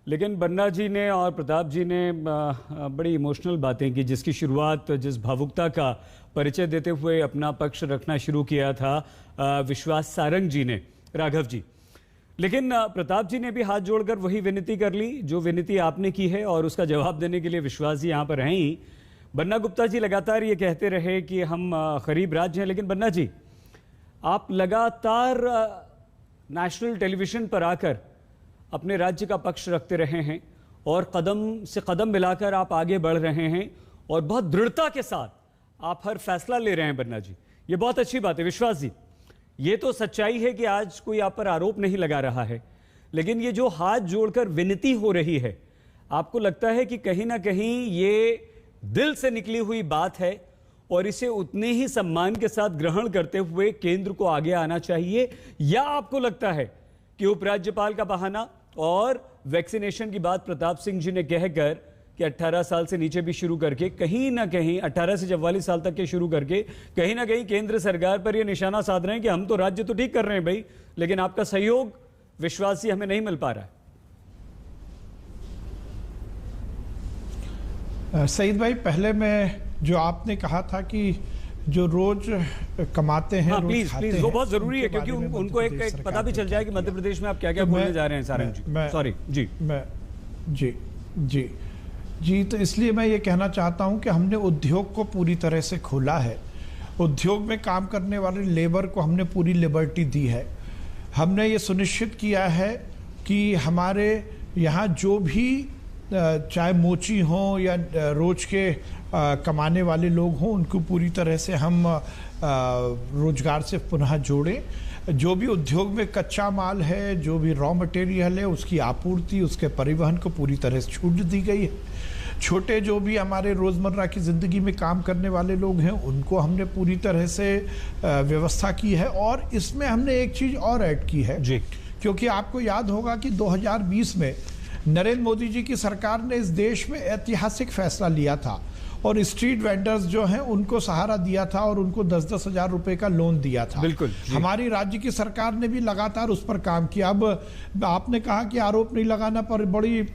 लेकिन बन्ना जी ने और प्रताप जी ने बड़ी इमोशनल बातें की, जिसकी शुरुआत, जिस भावुकता का परिचय देते हुए अपना पक्ष रखना शुरू किया था विश्वास सारंग जी ने, राघव जी। लेकिन प्रताप जी ने भी हाथ जोड़कर वही विनती कर ली जो विनती आपने की है, और उसका जवाब देने के लिए विश्वास जी यहाँ पर हैं ही। बन्ना गुप्ता जी लगातार ये कहते रहे कि हम गरीब राज्य हैं, लेकिन बन्ना जी आप लगातार नेशनल टेलीविजन पर आकर अपने राज्य का पक्ष रखते रहे हैं, और कदम से कदम मिलाकर आप आगे बढ़ रहे हैं, और बहुत दृढ़ता के साथ आप हर फैसला ले रहे हैं बन्ना जी। ये बहुत अच्छी बात है विश्वास जी। ये तो सच्चाई है कि आज कोई आप पर आरोप नहीं लगा रहा है, लेकिन ये जो हाथ जोड़कर विनती हो रही है, आपको लगता है कि कहीं ना कहीं ये दिल से निकली हुई बात है, और इसे उतने ही सम्मान के साथ ग्रहण करते हुए केंद्र को आगे आना चाहिए, या आपको लगता है कि उपराज्यपाल का बहाना और वैक्सीनेशन की बात प्रताप सिंह जी ने कहकर कि 18 साल से नीचे भी शुरू करके, कहीं ना कहीं 18 से 44 साल तक के शुरू करके, कहीं ना कहीं केंद्र सरकार पर यह निशाना साध रहे हैं कि हम तो राज्य तो ठीक कर रहे हैं भाई, लेकिन आपका सहयोग विश्वास ही हमें नहीं मिल पा रहा है। सईद भाई, पहले मैं जो आपने कहा था कि जो रोज कमाते हैं, हाँ, प्लीज वो बहुत जरूरी है, क्योंकि उनको एक पता भी चल जाए कि मध्य प्रदेश में आप क्या क्या बोलने जा रहे हैं। सारंग जी, सॉरी जी, जी, तो इसलिए मैं ये कहना चाहता हूं कि हमने उद्योग को पूरी तरह से खोला है। उद्योग में काम करने वाले लेबर को हमने पूरी लिबर्टी दी है। हमने ये सुनिश्चित किया है कि हमारे यहाँ जो भी चाहे मोची हों या रोज के कमाने वाले लोग हों, उनको पूरी तरह से हम रोजगार से पुनः जोड़ें। जो भी उद्योग में कच्चा माल है, जो भी रॉ मटेरियल है, उसकी आपूर्ति, उसके परिवहन को पूरी तरह से छूट दी गई है। छोटे जो भी हमारे रोज़मर्रा की ज़िंदगी में काम करने वाले लोग हैं, उनको हमने पूरी तरह से व्यवस्था की है। और इसमें हमने एक चीज़ और ऐड की है जी, क्योंकि आपको याद होगा कि 2020 में नरेंद्र मोदी जी की सरकार ने इस देश में ऐतिहासिक फैसला लिया था और स्ट्रीट वेंडर्स जो हैं उनको सहारा दिया था और उनको 10-10 हज़ार रुपए का लोन दिया था। बिल्कुल, हमारी राज्य की सरकार ने भी लगातार उस पर काम किया। अब आपने कहा कि आरोप नहीं लगाना, पर बड़ी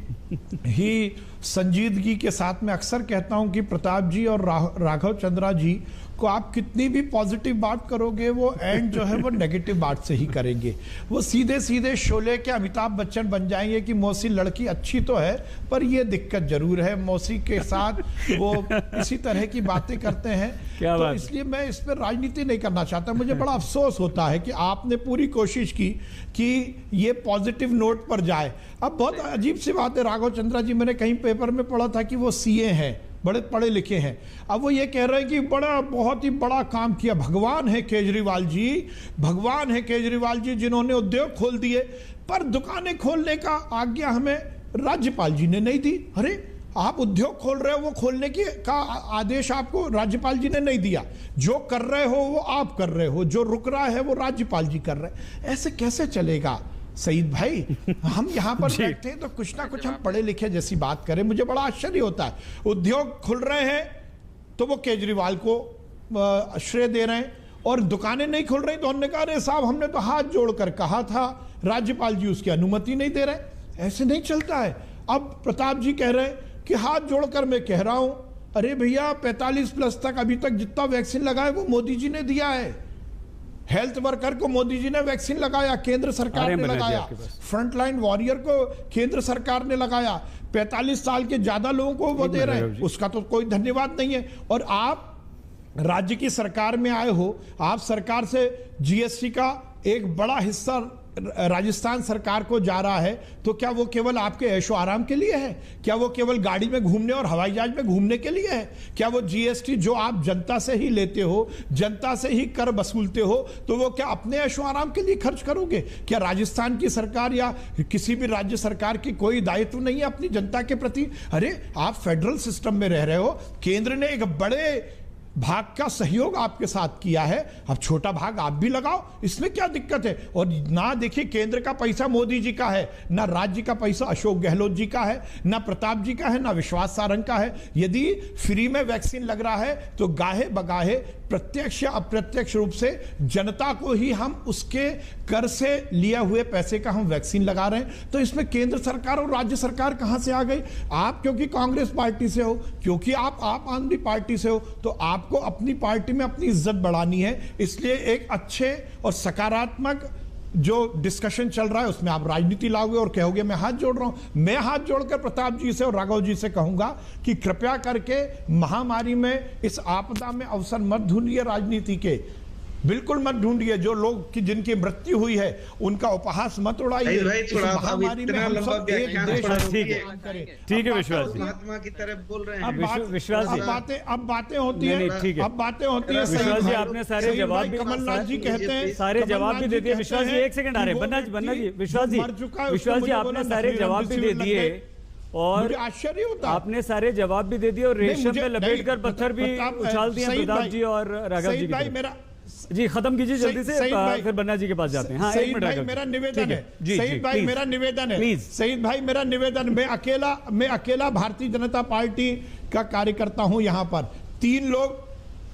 ही संजीदगी के साथ में अक्सर कहता हूं कि प्रताप जी और राघव चंद्रा जी को आप कितनी भी पॉजिटिव बात करोगे, वो एंड जो है वो नेगेटिव बात से ही करेंगे। वो सीधे सीधे शोले के अमिताभ बच्चन बन जाएंगे कि मौसी लड़की अच्छी तो है पर ये दिक्कत जरूर है। मौसी के साथ वो इसी तरह की बातें करते हैं। तो इसलिए मैं इस पर राजनीति नहीं करना चाहता। मुझे बड़ा अफसोस होता है कि आपने पूरी कोशिश की कि ये पॉजिटिव नोट पर जाए। अब बहुत अजीब सी बात है, राघव चंद्रा जी, मैंने कहीं पेपर में पढ़ा था कि वो सीए हैं, बड़े पढ़े लिखे हैं। अब वो ये कह रहे हैं कि बहुत ही बड़ा काम किया। भगवान है केजरीवाल जी, भगवान है केजरीवाल जी जिन्होंने उद्योग खोल दिए, पर दुकानें खोलने का आज्ञा हमें राज्यपाल जी ने नहीं दी। अरे आप उद्योग खोल रहे हो, वो खोलने का आदेश आपको राज्यपाल जी ने नहीं दिया। जो कर रहे हो वो आप कर रहे हो, जो रुक रहा है वो राज्यपाल जी कर रहे हैं। ऐसे कैसे चलेगा सईद भाई? हम यहाँ पर बैठते हैं तो कुछ ना कुछ हम पढ़े लिखे जैसी बात करें। मुझे बड़ा आश्चर्य होता है, उद्योग खुल रहे हैं तो वो केजरीवाल को श्रेय दे रहे हैं, और दुकानें नहीं खुल रही तो हमने कहा अरे साहब हमने तो हाथ जोड़कर कहा था, राज्यपाल जी उसकी अनुमति नहीं दे रहे। ऐसे नहीं चलता है। अब प्रताप जी कह रहे हैं कि हाथ जोड़कर मैं कह रहा हूं, अरे भैया 45 प्लस तक अभी तक जितना वैक्सीन लगाए वो मोदी जी ने दिया है। हेल्थ वर्कर को मोदी जी ने वैक्सीन लगाया, केंद्र सरकार ने लगाया। फ्रंटलाइन वॉरियर को केंद्र सरकार ने लगाया। 45 साल के ज्यादा लोगों को वो दे रहे हैं, उसका तो कोई धन्यवाद नहीं है। और आप राज्य की सरकार में आए हो, आप सरकार से जीएसटी का एक बड़ा हिस्सा राजस्थान सरकार को जा रहा है, तो क्या वो केवल आपके ऐशो आराम के लिए है? क्या वो केवल गाड़ी में घूमने और हवाई जहाज में घूमने के लिए है? क्या वो जीएसटी जो आप जनता से ही लेते हो, जनता से ही कर वसूलते हो, तो वो क्या अपने ऐशो आराम के लिए खर्च करोगे? क्या राजस्थान की सरकार या किसी भी राज्य सरकार की कोई दायित्व नहीं है अपनी जनता के प्रति? अरे आप फेडरल सिस्टम में रह रहे हो, केंद्र ने एक बड़े भाग का सहयोग आपके साथ किया है, अब छोटा भाग आप भी लगाओ, इसमें क्या दिक्कत है? और ना देखिए केंद्र का पैसा मोदी जी का है, ना राज्य का पैसा अशोक गहलोत जी का है, ना प्रताप जी का है, ना विश्वास सारंग का है। यदि फ्री में वैक्सीन लग रहा है तो गाहे बगाहे प्रत्यक्ष या अप्रत्यक्ष रूप से जनता को ही हम उसके कर से लिए हुए पैसे का हम वैक्सीन लगा रहे हैं। तो इसमें केंद्र सरकार और राज्य सरकार कहां से आ गई? आप क्योंकि कांग्रेस पार्टी से हो, क्योंकि आप आदमी पार्टी से हो, तो आपको अपनी पार्टी में अपनी इज्जत बढ़ानी है। इसलिए एक अच्छे और सकारात्मक जो डिस्कशन चल रहा है उसमें आप राजनीति लाओगे और कहोगे मैं हाथ जोड़ रहा हूं। मैं हाथ जोड़कर प्रताप जी से और राघव जी से कहूंगा कि कृपया करके महामारी में, इस आपदा में अवसर मत ढूंढिए राजनीति के, बिल्कुल मत ढूंढिए। जो लोग की जिनकी मृत्यु हुई है उनका उपहास मत उड़ाइए। महामारी में हम सब एक देश। ठीक है विश्वास जी, महात्मा की तरफ बोल रहे हैं। विश्वास जी अब बातें होती है, अब बातें होती है। विश्वास जी आपने सारे जवाब भी, कमलनाथ जी कहते हैं सारे जवाब भी दे दिए। विश्वास जी एक सेकंड आ रहे हैं, बन्ना जी, विश्वास जी आपने सारे जवाब भी दे दिए और आश्चर्य होता, आपने सारे जवाब भी दे दिए और रेशम पे लपेट कर पत्थर भी उछाल दिए प्रताप जी और राघव जी की। मेरा जी खत्म कीजिए जल्दी से, फिर बन्ना जी के पास जाते हैं। हाँ, सईद भाई मेरा निवेदन है, सईद भाई मेरा निवेदन है, प्लीज सईद भाई मेरा निवेदन, मैं अकेला भारतीय जनता पार्टी का कार्यकर्ता हूं। यहाँ पर 3 लोग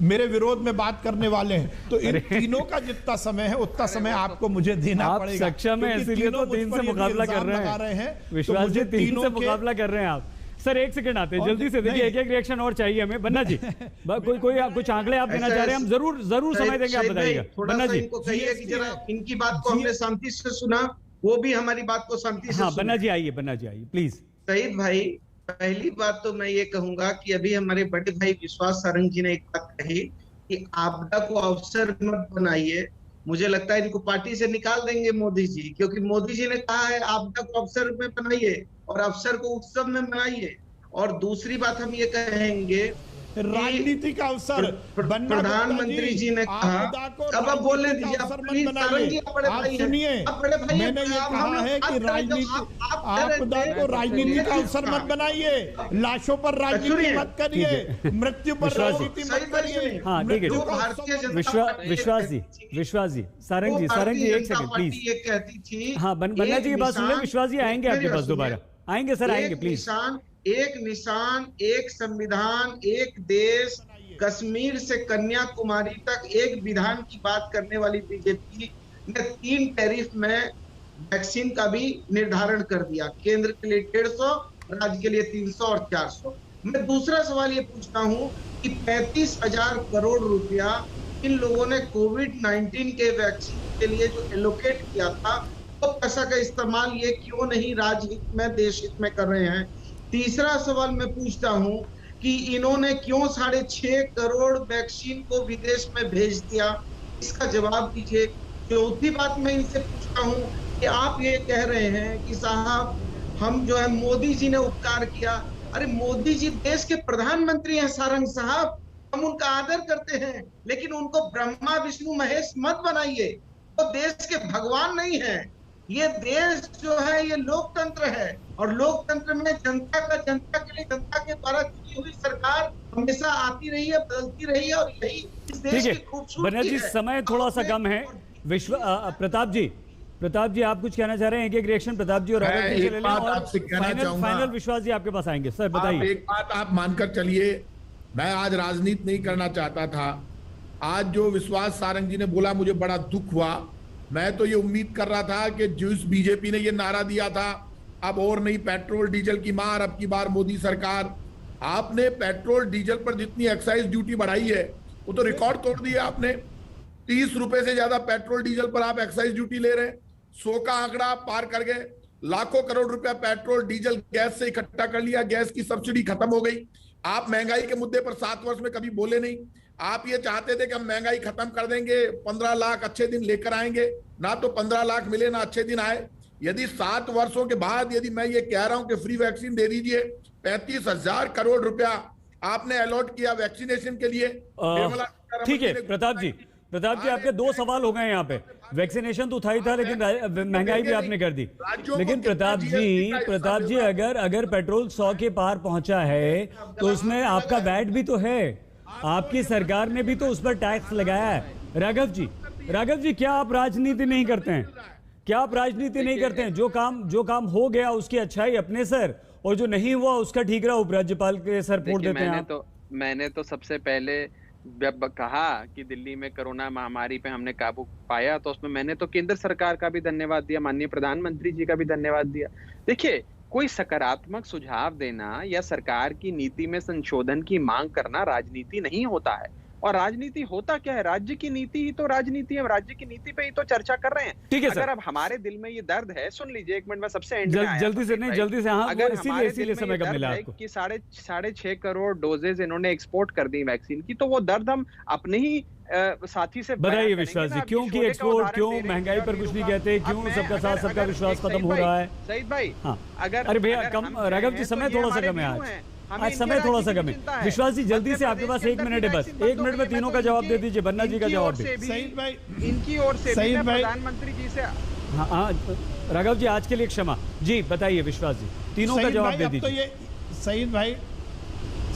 मेरे विरोध में बात करने वाले हैं, तो इन तीनों का जितना समय है उतना समय आपको मुझे देना पड़ेगा। आप सक्षम है इसीलिए तो 3 से मुकाबला कर रहे हैं। विश्वास जी 3 से मुकाबला कर रहे हैं आप। सर एक सेकंड आते हैं जल्दी से, देखिए एक रिएक्शन और चाहिए हमें। बन्ना जी कोई कुछ आंकड़े आप देना चाह रहे हैं? हम जरूर समय देंगे, आप बताइएगा। बन्ना जी इनको कहिए कि जरा इनकी बात को हमने शांति से सुना, वो भी हमारी बात को शांति से। हाँ बन्ना जी आइए प्लीज। शहीद भाई, पहली बात तो मैं ये कहूंगा कि अभी हमारे बड़े भाई विश्वास सारंग जी ने एक बात कही कि आपदा को अवसर मत बनाइए। मुझे लगता है इनको पार्टी से निकाल देंगे मोदी जी, क्योंकि मोदी जी ने कहा है आपदा को अवसर में बनाइए और अवसर को उत्सव में बनाइए। और दूसरी बात हम ये कहेंगे राजनीति का अवसर, प्रधानमंत्री जी ने कहा, अब आप बोलने दीजिए, आप सुनिए, मैंने ये कहा है कि राजनीति, आपदा को राजनीति का अवसर मत बनाइए, लाशों पर राजनीति मत करिए, मृत्यु पर राजनीति मत करिए। हाँ ठीक है, विश्वास जी, सारंग जी एक सेकंड प्लीज। ये कहती थी, हाँ बन्ना जी की बात सुन ले, विश्वास जी आएंगे आपके पास दोबारा, आएंगे सर, आएंगे प्लीज। एक निशान, एक संविधान, एक देश, कश्मीर से कन्याकुमारी तक एक विधान की बात करने वाली बीजेपी ने 3 टैरिफ में वैक्सीन का भी निर्धारण कर दिया, केंद्र के लिए 150, राज्य के लिए 300 और 400। मैं दूसरा सवाल ये पूछता हूँ कि 35,000 करोड़ रुपया इन लोगों ने कोविड-19 के वैक्सीन के लिए जो एलोकेट किया था, वो पैसा का इस्तेमाल ये क्यों नहीं राजहित में, देश हित में कर रहे हैं? तीसरा सवाल मैं पूछता हूं कि इन्होंने क्यों 6.5 करोड़ वैक्सीन को विदेश में भेज दिया, इसका जवाब दीजिए। चौथी बात मैं इनसे पूछता हूं कि आप ये कह रहे हैं कि साहब हम जो है मोदी जी ने उपकार किया। अरे मोदी जी देश के प्रधानमंत्री हैं सारंग साहब, हम उनका आदर करते हैं, लेकिन उनको ब्रह्मा विष्णु महेश मत बनाइए। वो देश के भगवान नहीं है। ये देश जो है ये लोकतंत्र है, और लोकतंत्र में जनता के लिए, जनता के द्वारा चुनी हुई सरकार हमेशा आती रही है, बदलती रही है, और यही इस देश की खूबसूरती है। बन्ना जी समय थोड़ा सा कम है। प्रताप जी आप कुछ कहना चाह रहे हैं? एक रिएक्शन प्रताप जी और फाइनल विश्वास जी आपके पास आएंगे। सर बताइए। एक बात आप मानकर चलिए, मैं आज राजनीति नहीं करना चाहता था। आज जो विश्वास सारंग जी ने बोला मुझे बड़ा दुख हुआ। मैं तो ये उम्मीद कर रहा था कि जिस बीजेपी ने ये नारा दिया था, अब और नहीं पेट्रोल डीजल की मार, अब की बार मोदी सरकार, आपने पेट्रोल डीजल पर जितनी एक्साइज ड्यूटी बढ़ाई है वो तो रिकॉर्ड तोड़ दिया आपने। 30 रुपए से ज्यादा पेट्रोल डीजल पर आप एक्साइज ड्यूटी ले रहे हैं। 100 का आंकड़ा पार कर गए। लाखों करोड़ रुपया पेट्रोल डीजल गैस से इकट्ठा कर लिया। गैस की सब्सिडी खत्म हो गई। आप महंगाई के मुद्दे पर 7 वर्ष में कभी बोले नहीं। आप ये चाहते थे कि हम महंगाई खत्म कर देंगे, 15 लाख अच्छे दिन लेकर आएंगे। ना तो 15 लाख मिले, ना अच्छे दिन आए। यदि 7 वर्षों के बाद यदि मैं ये कह रहा हूं कि फ्री वैक्सीन दे दीजिए, 35,000 करोड़ रुपया आपने अलॉट किया वैक्सीनेशन के लिए। ठीक है प्रताप जी आपके 2 सवाल हो गए यहाँ पे। वैक्सीनेशन तो उठाई था, लेकिन महंगाई भी आपने कर दी। लेकिन प्रताप जी अगर पेट्रोल 100 के पार पहुंचा है तो उसमें आपका वैट भी तो है, आपकी सरकार ने भी तो उस पर टैक्स लगाया है। राघव जी क्या आप राजनीति नहीं करते हैं? जो काम हो गया उसकी अच्छाई अपने सर, और जो नहीं हुआ उसका ठीकरा उपराज्यपाल के सर फोड़ देते हैं। मैंने तो सबसे पहले जब कहा कि दिल्ली में कोरोना महामारी पे हमने काबू पाया, तो उसमें मैंने तो केंद्र सरकार का भी धन्यवाद दिया, माननीय प्रधानमंत्री जी का भी धन्यवाद दिया। देखिए, कोई सकारात्मक सुझाव देना या सरकार की नीति में संशोधन की मांग करना राजनीति नहीं होता है। और राजनीति होता क्या है? राज्य की नीति ही तो राजनीति है। राज्य की नीति पे ही तो चर्चा कर रहे हैं। ठीक है अगर अब हमारे दिल में ये दर्द है, सुन लीजिए एक मिनट में सबसे एंड जल्दी से हाँ, अगर हमारे इसीलिए समय कम मिला आपको कि 6.5 करोड़ डोजेज इन्होंने एक्सपोर्ट कर दी वैक्सीन की, तो वो दर्द हम अपने ही साथी से बताइए विश्वास जी, क्यों की एक्सपोर्ट, क्यों महंगाई पर कुछ नहीं कहते, क्यों सबका साथ सबका विश्वास खत्म हो रहा है? सही भाई, अरे भैया कम, राघव जी समय थोड़ा सा कम है आज समय थोड़ा सा कम है। विश्वास जी जल्दी से आपके पास 1 मिनट है, बस 1 मिनट में तीनों का जवाब दे दीजिए। बन्ना जी का जवाब भी सईद भाई, इनकी ओर से प्रधानमंत्री जी से। हाँ राघव जी आज के लिए क्षमा जी, बताइए विश्वास जी, तीनों का जवाब दे दीजिए। तो ये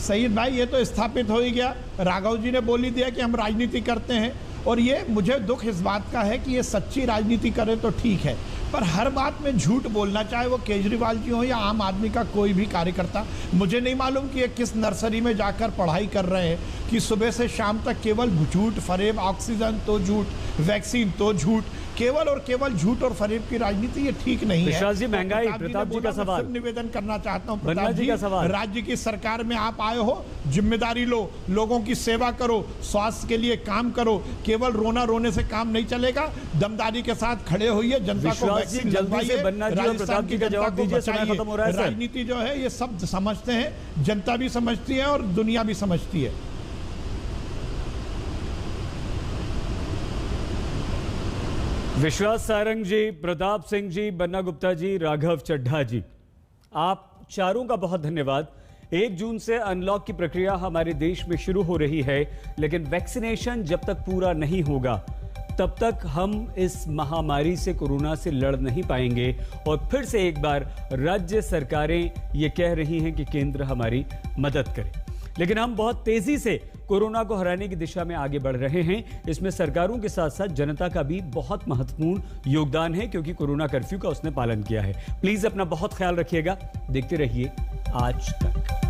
सईद भाई ये तो स्थापित हो ही गया। राघव जी ने बोल ही दिया कि हम राजनीति करते हैं, और ये मुझे दुख इस बात का है कि ये सच्ची राजनीति करे तो ठीक है, पर हर बात में झूठ बोलना, चाहे वो केजरीवाल जी हो या आम आदमी का कोई भी कार्यकर्ता। मुझे नहीं मालूम कि ये किस नर्सरी में जाकर पढ़ाई कर रहे हैं कि सुबह से शाम तक केवल झूठ, फरेब, ऑक्सीजन तो झूठ, वैक्सीन तो झूठ, केवल और केवल झूठ और फरेब की राजनीति ये ठीक नहीं है। विश्वास जी, महंगाई, प्रताप जी का सवाल। निवेदन करना चाहता हूं प्रताप जी का सवाल। राज्य की सरकार में आप आए हो, जिम्मेदारी लो, लोगों की सेवा करो, स्वास्थ्य के लिए काम करो। केवल रोना रोने से काम नहीं चलेगा, दमदारी के साथ खड़े होइए, जनता को वैक्सीन लगवाइए, राजस्थान की जनता को बचाइए। राजनीति जो है ये सब समझते हैं, जनता भी समझती है और दुनिया भी समझती है। विश्वास सारंग जी, प्रताप सिंह जी, बन्ना गुप्ता जी, राघव चड्ढा जी, आप चारों का बहुत धन्यवाद। 1 जून से अनलॉक की प्रक्रिया हमारे देश में शुरू हो रही है, लेकिन वैक्सीनेशन जब तक पूरा नहीं होगा तब तक हम इस महामारी से, कोरोना से लड़ नहीं पाएंगे। और फिर से एक बार राज्य सरकारें ये कह रही हैं कि केंद्र हमारी मदद करे, लेकिन हम बहुत तेजी से कोरोना को हराने की दिशा में आगे बढ़ रहे हैं। इसमें सरकारों के साथ साथ जनता का भी बहुत महत्वपूर्ण योगदान है, क्योंकि कोरोना कर्फ्यू का उसने पालन किया है। प्लीज अपना बहुत ख्याल रखिएगा। देखते रहिए आज तक।